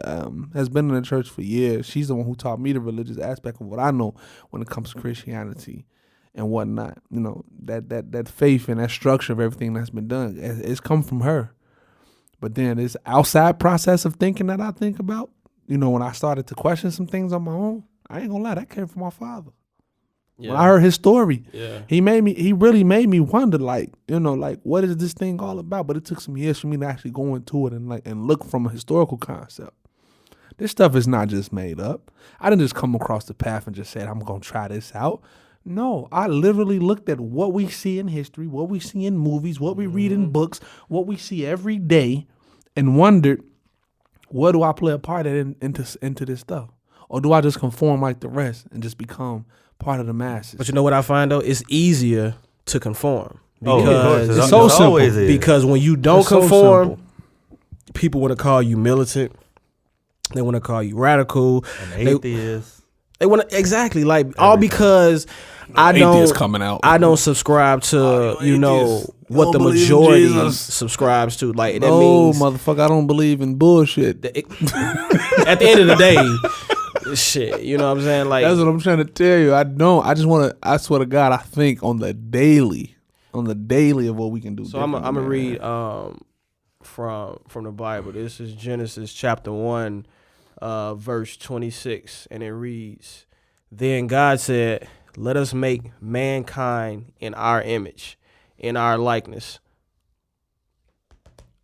has been in the church for years. She's the one who taught me the religious aspect of what I know when it comes to Christianity and whatnot. You know, that faith and that structure of everything that's been done, it's come from her. But then this outside process of thinking that I think about, you know, when I started to question some things on my own, I ain't gonna lie, that came from my father. Yeah. When I heard his story, Yeah. he really made me wonder, like, you know, like, what is this thing all about? But it took some years for me to actually go into it and look from a historical concept. This stuff is not just made up. I didn't just come across the path and just said, I'm going to try this out. No, I literally looked at what we see in history, what we see in movies, what we read in books, what we see every day, and wondered, what do I play a part into this stuff? Or do I just conform like the rest and just become part of the masses? But you know what I find though? It's easier to conform Oh, of course. because it's so simple. always is. because when you don't It's so conform, simple. people want to call you militant. They want to call you radical. An atheist. They want to exactly like all because I Atheists don't coming out. I don't subscribe to you know atheists. what You the don't believe in majority Jesus. subscribes to. Like that No, means motherfucker, I don't believe in bullshit. at the end of the day, shit. You know what I'm saying? Like That's what I'm trying to tell you. I don't. I just want to. I swear to God, I think on the daily of what we can do. so. I'm differently, gonna man. read from the Bible. This is Genesis chapter 1, verse 26, and it reads, "Then God said, let us make mankind in our image, in our likeness."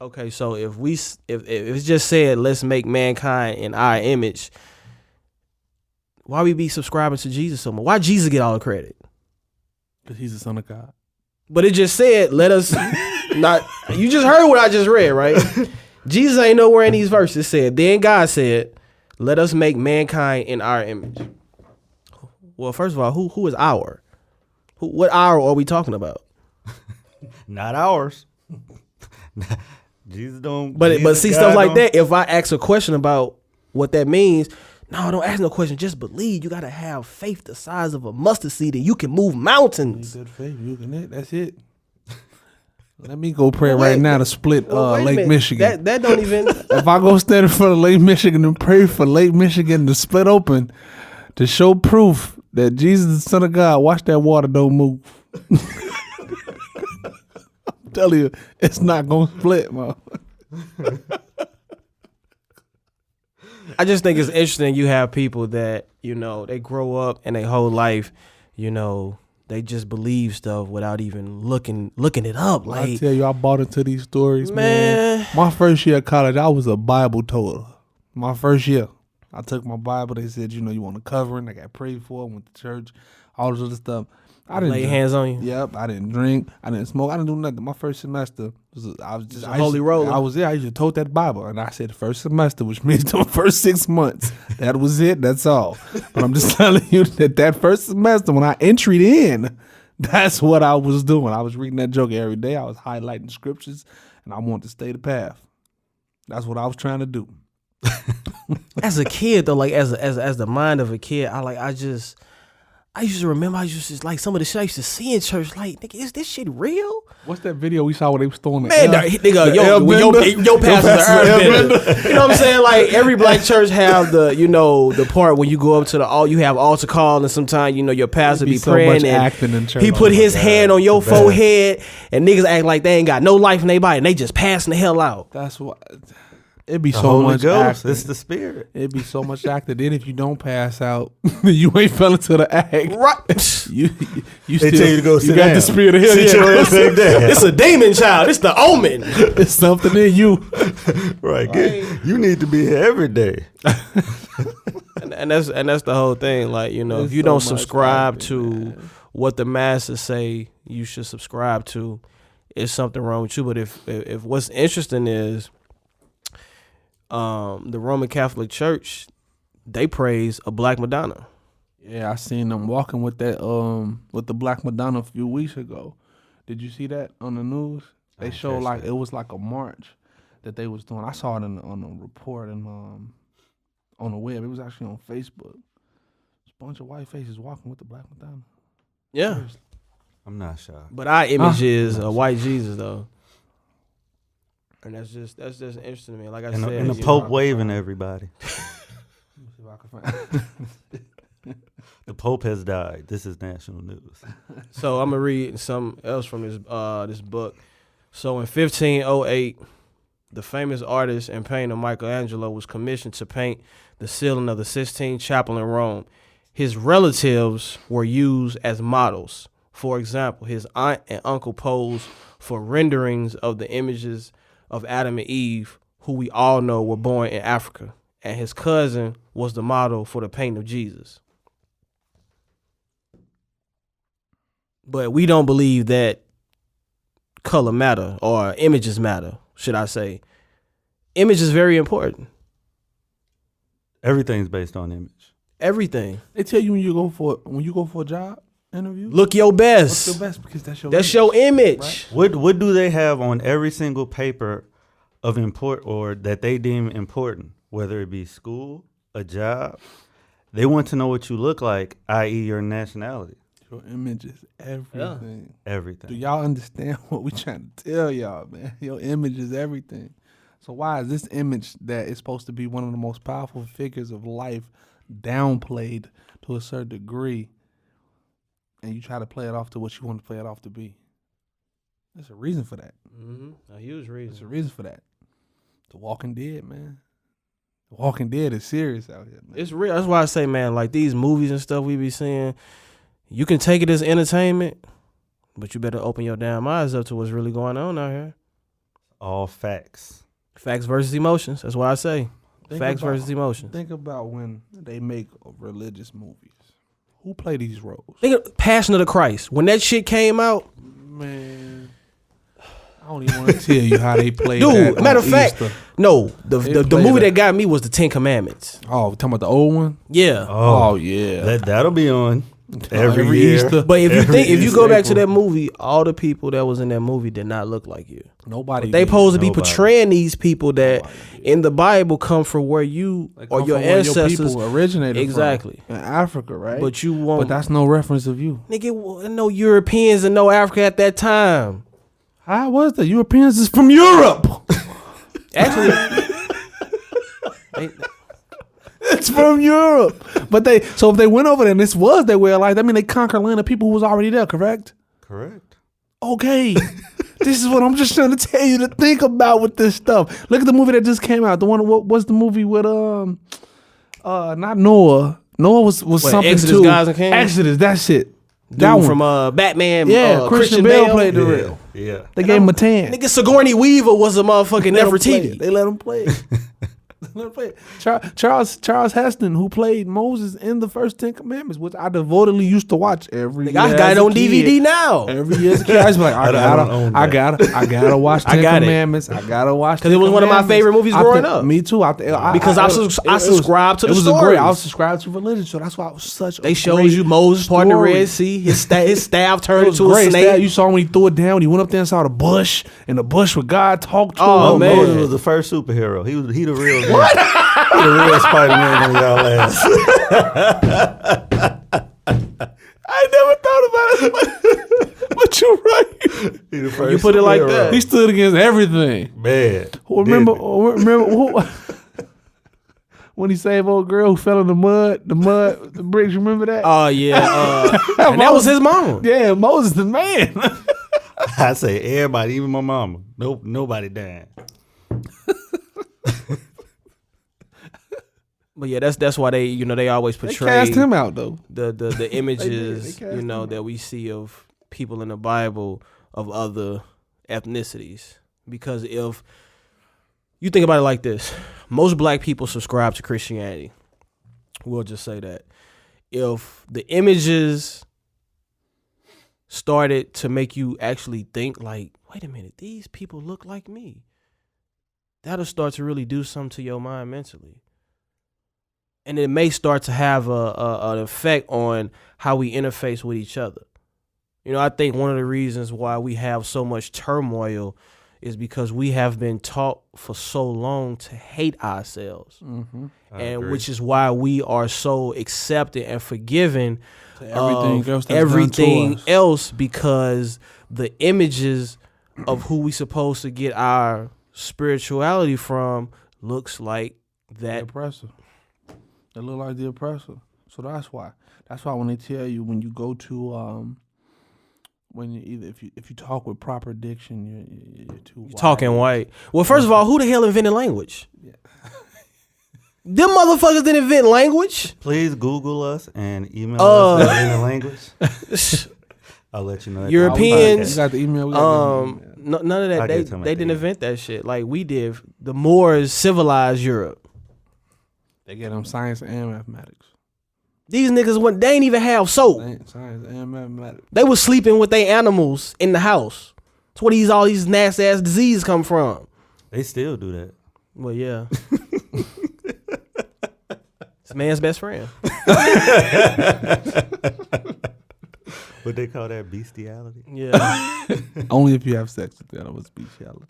Okay, so if it's just said, let's make mankind in our image, why we be subscribing to Jesus so much? Why Jesus get all the credit? Because he's the son of God. But it just said, let us not. You just heard what I just read, right? Jesus ain't nowhere in these verses. It said, then God said, let us make mankind in our image. Well, first of all, who is our? What our are we talking about? Not ours. Jesus don't. But Jesus see, God stuff like don't- that, if I ask a question about what that means, no, don't ask no question. Just believe. You got to have faith the size of a mustard seed and you can move mountains. Good faith, you can. That's it. Let me go pray Well, wait, right now to split Well, wait a Lake minute. Michigan. That don't even. If I go stand in front of Lake Michigan and pray for Lake Michigan to split open to show proof that Jesus is the Son of God, watch that water don't move. I'm telling you, it's not going to split, man. I just think it's interesting. You have people that, you know, they grow up and their whole life, you know, they just believe stuff without even looking it up. I Like, tell you, I bought into these stories, man. man, My first year of college, I was a Bible toter. My first year, I took my Bible. They said, you know, you want a covering. I got prayed for. I went to church, all this other stuff. I didn't lay drink. hands on you. Yep, I didn't drink. I didn't smoke. I didn't do nothing. My first semester, I was just a holy roller. I was there. I used to tote that Bible, and I said first semester, which means the first 6 months. That was it. That's all. But I'm just telling you that first semester, when I entered in, that's what I was doing. I was reading that joke every day. I was highlighting scriptures, and I wanted to stay the path. That's what I was trying to do. As a kid though, like as the mind of a kid, I used to remember I used to like some of the shit I used to see in church. Like, nigga, is this shit real? What's that video we saw where they was throwing the Man, air? nigga, airbender? your pastor's an airbender. You know what I'm saying? Like every black church have the, you know, the part when you go up to the you have altar call, and sometimes, you know, your pastor be so praying much and acting in church. he put Oh my his God. hand on your It's bad. forehead, and niggas act like they ain't got no life in their body, and they just passing the hell out. That's what. It'd be The so Holy much Ghost. acting. It's the Spirit. It'd be so much acting. Then if you don't pass out, you ain't fell into the act. Right? You They tell you to go you sit got down. the spirit of hell. Sit your ass back down. It's a demon child. It's the omen. It's something in you. Right. You need to be here every day. And that's the whole thing. Like, you know, There's if you so don't much subscribe acting, to man. what the masses say you should subscribe to, it's something wrong with you. But if what's interesting is the Roman Catholic Church, they praise a Black Madonna. Yeah, I seen them walking with that with the Black Madonna a few weeks ago. Did you see that on the news? They didn't showed catch like that. it was like a march that they was doing. I saw it on a report and on the web. It was actually on Facebook. It's a bunch of white faces walking with the Black Madonna. Yeah. I'm not shocked. But our image is a white Jesus, though. And that's just interesting to me. Like I And said, the you Pope know, waving everybody. Let me see if I can find. The Pope has died. This is national news. So I'm gonna read something else from this book. So in 1508, the famous artist and painter Michelangelo was commissioned to paint the ceiling of the Sistine Chapel in Rome. His relatives were used as models. For example, his aunt and uncle posed for renderings of the images of Adam and Eve, who we all know were born in Africa. And his cousin was the model for the painting of Jesus. But we don't believe that color matter or images matter, should I say. Image is very important. Everything's based on image. Everything. They tell you when you go for a job interview, Look your best. look your best because that's your Your image. right? What do they have on every single paper of import or that they deem important, whether it be school, a job? They want to know what you look like, i.e. your nationality. Your image is everything. Do Everything. y'all understand what we trying to tell y'all, man? Your image is everything. So why is this image that is supposed to be one of the most powerful figures of life downplayed to a certain degree, and you try to play it off to what you want to play it off to be? There's a reason for that. A huge There's reason. a reason for that. The Walking Dead, man. The Walking Dead is serious out here, man. It's real. That's why I say, man, like these movies and stuff we be seeing, you can take it as entertainment, but you better open your damn eyes up to what's really going on out here. All facts. Facts versus emotions. That's why I say facts about- versus emotions. Think about when they make religious movies. Who play these roles? Think of Passion of the Christ. When that shit came out, Man, I don't even want to tell you how they played dude. that Matter on of fact, Easter. no, They the played movie that. that got me was the Ten Commandments. Oh, we talking about the old one? Yeah. Oh, yeah. That'll be on every, Every year. Easter. But if you go back to April. that movie, all the people that was in that movie did not look like you. Nobody. They did. supposed to be Nobody. portraying these people that Nobody did. in the Bible come from where you They or come your from where ancestors people originated exactly. from. In Africa, right? But you won't. But that's no reference of you. Nigga, no Europeans and no Africa at that time. How was that? Europeans is from Europe. Actually, they- It's from Europe. But so if they went over there and this was their way of life, that mean they conquered land of people who was already there, correct? Correct. Okay. This is what I'm just trying to tell you to think about with this stuff. Look at the movie that just came out. The one, what was the movie with not Noah. Noah was something Exodus, too. Gods and Kings? Exodus, that shit. dude That one. from Batman. Yeah, Christian Bale played the Yeah. real. Yeah. They gave him a 10. Nigga, Sigourney Weaver was a motherfucking Let him play it. Nefertiti. They let him play it. Let him play it. Charles Heston, who played Moses in the first 10 Commandments, which I devotedly used to watch every year. Nigga, I got as it a on kid. DVD now. Every year as a kid, I was like, I don't own that. gotta watch I 10 got it. Commandments. I gotta watch 'Cause it was one of my favorite movies growing up. Me too. Because I subscribed to the It was stories. I was subscribed to religion, so that's why it was such. They a showed great you Moses parting the story. Red Sea. His staff It turned was into a great. snake. You saw when he threw it down. He went up there and saw the bush, and the bush where God talked to Oh, him. man. Moses was the first superhero. He the real guy. He the real Spider-Man on y'all ass. I never thought about it, but you're right. He the first You put it like superhero. that. He stood against everything. Man. Remember didn't who, when he saved old girl who fell in the bricks? Remember that? Oh yeah, and that was his mama. Yeah, Moses the man. I say everybody, even my mama. Nope, nobody dying. But yeah, that's why they always They portray cast him out though. the images They cast him that we see of people in the Bible of other ethnicities. Because if you think about it like this, most black people subscribe to Christianity. We'll just say that. If the images started to make you actually think like, wait a minute, these people look like me, that'll start to really do something to your mind mentally. And it may start to have an effect on how we interface with each other. You know, I think one of the reasons why we have so much turmoil is because we have been taught for so long to hate ourselves. Mm-hmm. And which is why we are so accepted and forgiven Everything else, everything else, because the images of who we supposed to get our spirituality from looks like The that. oppressor. They look like the oppressor. So that's why. That's why when they tell you when you go to when you either if you talk with proper diction, you're too white. Talking white. Well, first of all, who the hell invented language? Yeah. Them motherfuckers didn't invent language. Please Google us and email us in the language. I'll let you know. Europeans, You got the email. We got the email. none of that. I'll They get to 'em at they the didn't end. invent that shit like we did. The Moors civilized Europe. They get them science and mathematics. These niggas they ain't even have soap. Science and mathematics. They was sleeping with their animals in the house. That's where all these nasty ass diseases come from. They still do that. Well, yeah. It's man's best friend. What they call that, bestiality? Yeah. Only if you have sex with the animal's bestiality.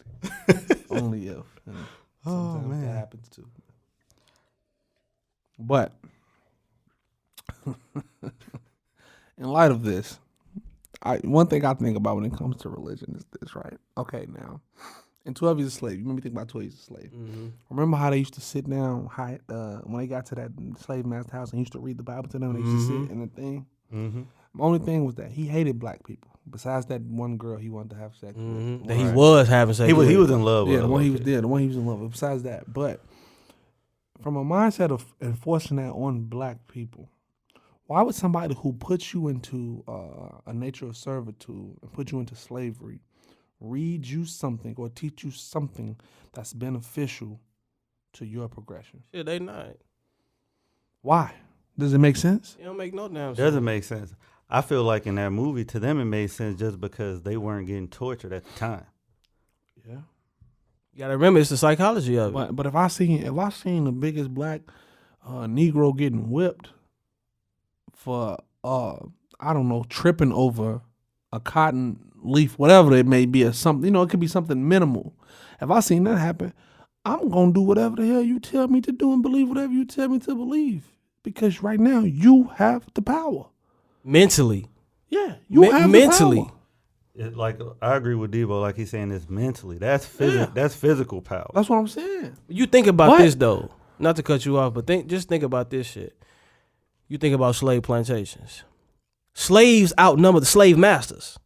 Only if. And Oh, sometimes man. that happens too. But in light of this, one thing I think about when it comes to religion is this, right? Okay, now, in 12 Years a Slave, you made me think about 12 Years a Slave. Mm-hmm. Remember how they used to sit down when they got to that slave master house and he used to read the Bible to them? They used to sit in the thing. Mm-hmm. The only thing was that he hated black people. Besides that one girl he wanted to have sex with. Mm-hmm. That he was having sex. He was with. in love with Yeah, her the a one he little was bit. there, the one he was in love with. Besides that, but from a mindset of enforcing that on black people, why would somebody who puts you into a nature of servitude and put you into slavery read you something or teach you something that's beneficial to your progression? Shit, they not. Why? Does it make sense? It don't make no damn sense. Doesn't make sense. I feel like in that movie, to them it made sense just because they weren't getting tortured at the time. Yeah. You gotta remember, it's the psychology of it. But if I seen the biggest black Negro getting whipped for I don't know, tripping over a cotton leaf, whatever it may be, or something, it could be something minimal. If I seen that happen, I'm gonna do whatever the hell you tell me to do and believe whatever you tell me to believe. Because right now you have the power. Mentally. Yeah, you have mentally. the power. Like I agree with Debo, like he's saying it's mentally. That's that's physical power. That's what I'm saying. You think about What? this though. Not to cut you off, but just think about this shit. You think about slave plantations. Slaves outnumbered the slave masters.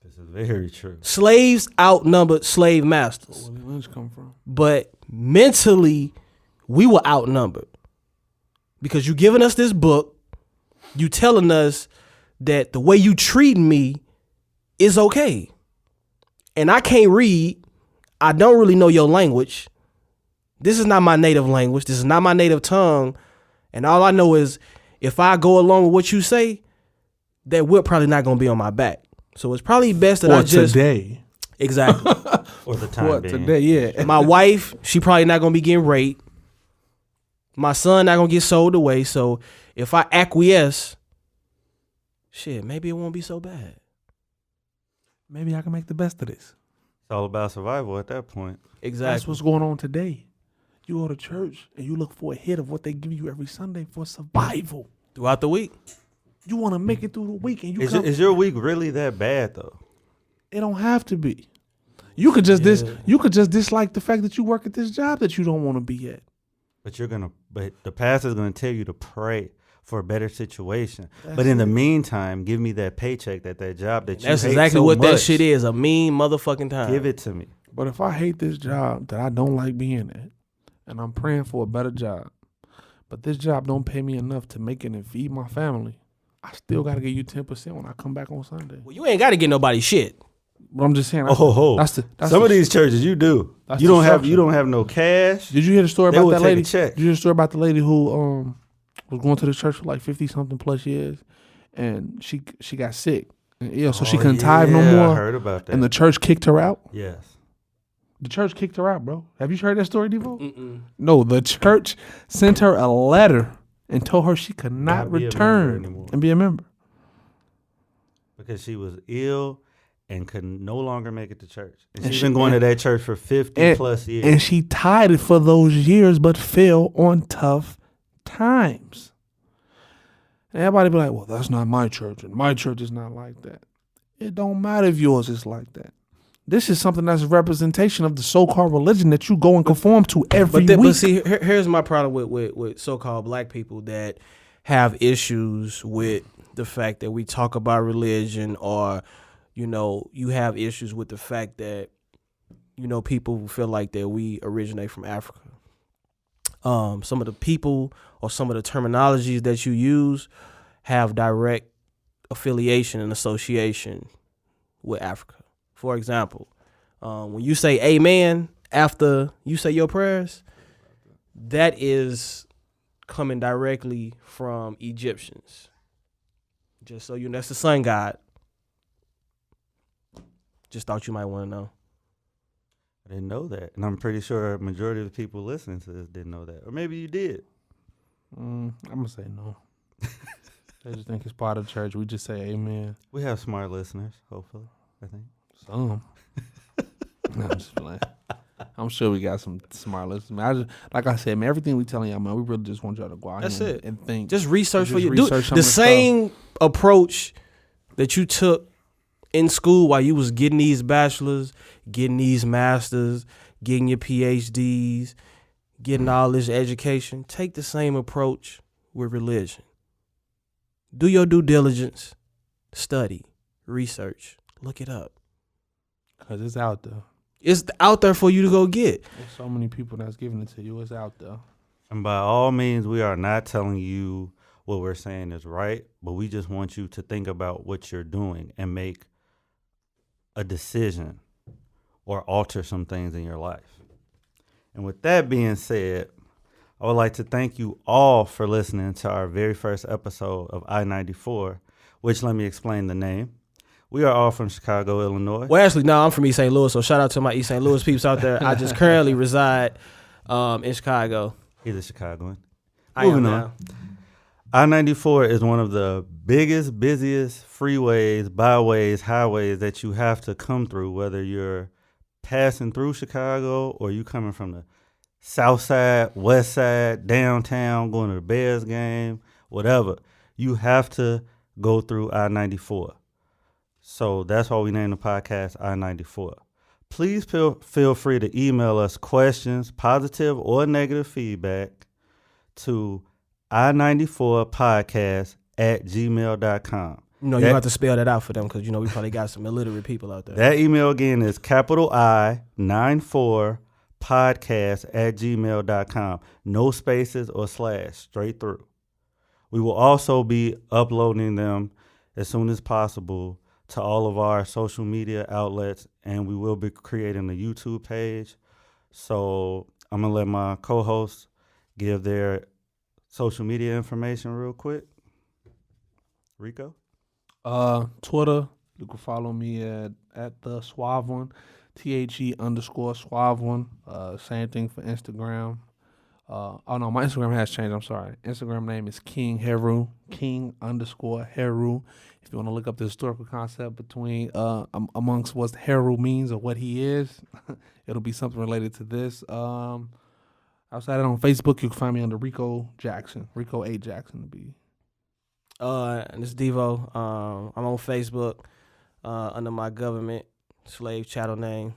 This is very true. Slaves outnumbered slave masters. Where did Lynch come from? But mentally, we were outnumbered. Because you giving us this book, you telling us that the way you treating me is okay. And I can't read. I don't really know your language. This is not my native language. This is not my native tongue. And all I know is if I go along with what you say, that whip probably not going to be on my back. So it's probably best that I just... today. Exactly. For the time What being. today? Yeah. My wife, she probably not going to be getting raped. My son not going to get sold away. So if I acquiesce, shit, maybe it won't be so bad. Maybe I can make the best of this. It's all about survival at that point. Exactly. That's what's going on today. You go to church and you look for a hit of what they give you every Sunday for survival. Throughout the week. You want to make it through the week, and Is your week really that bad though? it don't have to be. You could just dislike the fact that you work at this job that you don't want to be at. But the pastor's gonna tell you to pray for a better situation. But in the meantime, give me that paycheck, that job that you That's hate exactly so what that much. shit is. A mean motherfucking time. Give it to me. But if I hate this job that I don't like being at, and I'm praying for a better job, but this job don't pay me enough to make it and feed my family, I still got to give you 10% when I come back on Sunday. Well, you ain't got to get nobody shit. But I'm just saying. Some of these churches you do. That's You the don't structure. have no cash. Did you hear the story They about will that take a lady? check. Did you hear the story about the lady who was going to the church for like 50-something plus years, and she got sick and ill, so she couldn't tithe no more. I heard about that. And the church kicked her out. Yes. The church kicked her out, bro. Have you heard that story, Devo? Mm-mm. No, the church sent her a letter and told her she could not Not be a member return anymore. and be a member. Because she was ill and could no longer make it to church. And And she's she- been going and- to that church for 50 and- plus years. And she tithed for those years, but fell on tough times. And everybody be like, well, that's not my church, and my church is not like that. It don't matter if yours is like that. This is something that's a representation of the so-called religion that you go and conform to every week. But see, here's my problem with so-called black people that have issues with the fact that we talk about religion, or, you know, you have issues with the fact that, you know, people feel like that we originate from Africa. Some of the people or some of the terminologies that you use have direct affiliation and association with Africa. For example, when you say amen after you say your prayers, that is coming directly from Egyptians. Just so you know, that's the sun god. Just thought you might want to know. I didn't know that, and I'm pretty sure a majority of the people listening to this didn't know that, or maybe you did. I'm gonna say no. They just think it's part of the church. We just say amen. We have smart listeners, hopefully. I think some. No, I'm just playing. I'm sure we got some smart listeners. Man, like I said, man, everything we telling y'all, man, we really just want y'all to go out here and think. Just research for you. Research Do the same approach that you took in school while you was getting these bachelors, getting these masters, getting your PhDs, getting all this education. Take the same approach with religion. Do your due diligence, study, research, look it up. Because it's out there. It's out there for you to go get. There's so many people that's giving it to you. It's out there. And by all means, we are not telling you what we're saying is right, but we just want you to think about what you're doing and make a decision or alter some things in your life. And with that being said, I would like to thank you all for listening to our very first episode of I94, which, let me explain the name. We are all from Chicago, Illinois. Well, actually, no, I'm from East St. Louis, so shout out to my East St. Louis peeps out there. I just currently reside in Chicago. He's a Chicagoan. I am Moving now. on. I-94 is one of the biggest, busiest freeways, byways, highways that you have to come through, whether you're passing through Chicago or you coming from the south side, west side, downtown, going to the Bears game, whatever. You have to go through I-94. So that's why we named the podcast I-94. Please feel free to email us questions, positive or negative feedback to I94podcast@gmail.com. You have to spell that out for them because, we probably got some illiterate people out there. That email again is capital I94podcast@gmail.com. No spaces or slash, straight through. We will also be uploading them as soon as possible to all of our social media outlets, and we will be creating a YouTube page. So I'm going to let my co-hosts give their social media information real quick. Rico? Twitter, you can follow me at the Suave One, THE_Suave One. Same thing for Instagram. My Instagram has changed. I'm sorry. Instagram name is King Heru, King_Heru. If you want to look up the historical concept between amongst what Heru means or what he is, it'll be something related to this. Outside of on Facebook, you can find me under Rico Jackson, Rico A. Jackson to be. And it's Devo. I'm on Facebook under my government slave chattel name.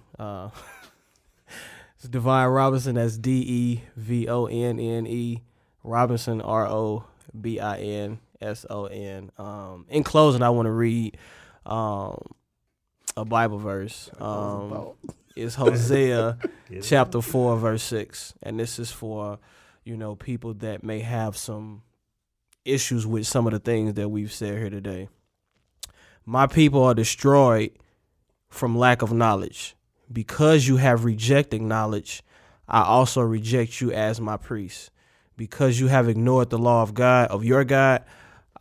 It's Divine Robinson. That's DEVONNE. Robinson ROBINSON. In closing, I want to read a Bible verse. It's Hosea chapter 4, verse 6. And this is for, people that may have some issues with some of the things that we've said here today. My people are destroyed from lack of knowledge. Because you have rejected knowledge, I also reject you as my priest. Because you have ignored the law of God, of your God,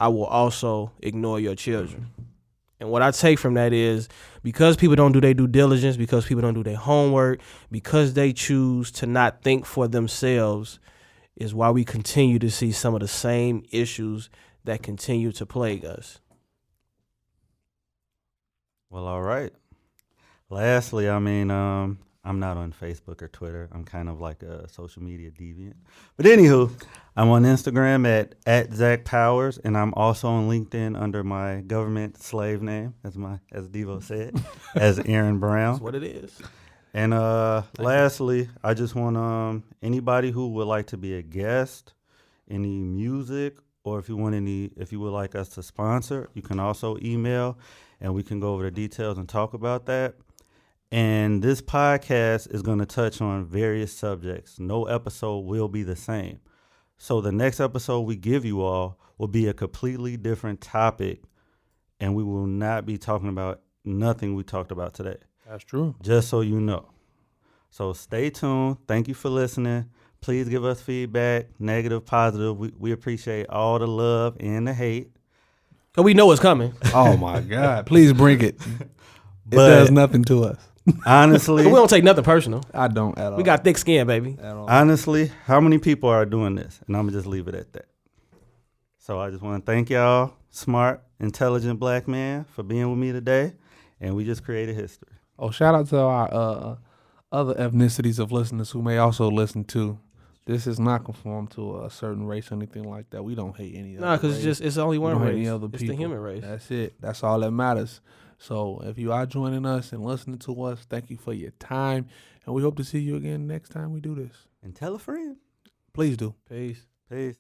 I will also ignore your children. And what I take from that is because people don't do their due diligence, because people don't do their homework, because they choose to not think for themselves, is why we continue to see some of the same issues that continue to plague us. Well, all right. Lastly, I I'm not on Facebook or Twitter. I'm kind of like a social media deviant. But anywho, I'm on Instagram at Zach Powers, and I'm also on LinkedIn under my government slave name, as Devo said, as Aaron Brown. That's what it is. And lastly, I just want anybody who would like to be a guest, any music, or if you would like us to sponsor, you can also email, and we can go over the details and talk about that. And this podcast is going to touch on various subjects. No episode will be the same. So the next episode we give you all will be a completely different topic, and we will not be talking about nothing we talked about today. That's true. Just so you know. So stay tuned. Thank you for listening. Please give us feedback, negative, positive. We appreciate all the love and the hate. Cause we know it's coming. Oh my God! Please bring it. It But- does nothing to us. Honestly, We don't take nothing personal. I don't at all. We got thick skin, baby. at all. honestly, how many people are doing this? And I'm going to just leave it at that. So I just want to thank y'all, smart, intelligent black man, for being with me today. And we just created history. Oh, shout out to our other ethnicities of listeners who may also listen to. This is not conform to a certain race or anything like that. We don't hate any other Nah, cause race. it's only We one don't hate race. any other It's people. the human race. That's it. That's all that matters. So if you are joining us and listening to us, thank you for your time. And we hope to see you again next time we do this. And tell a friend. Please do. Peace. Peace.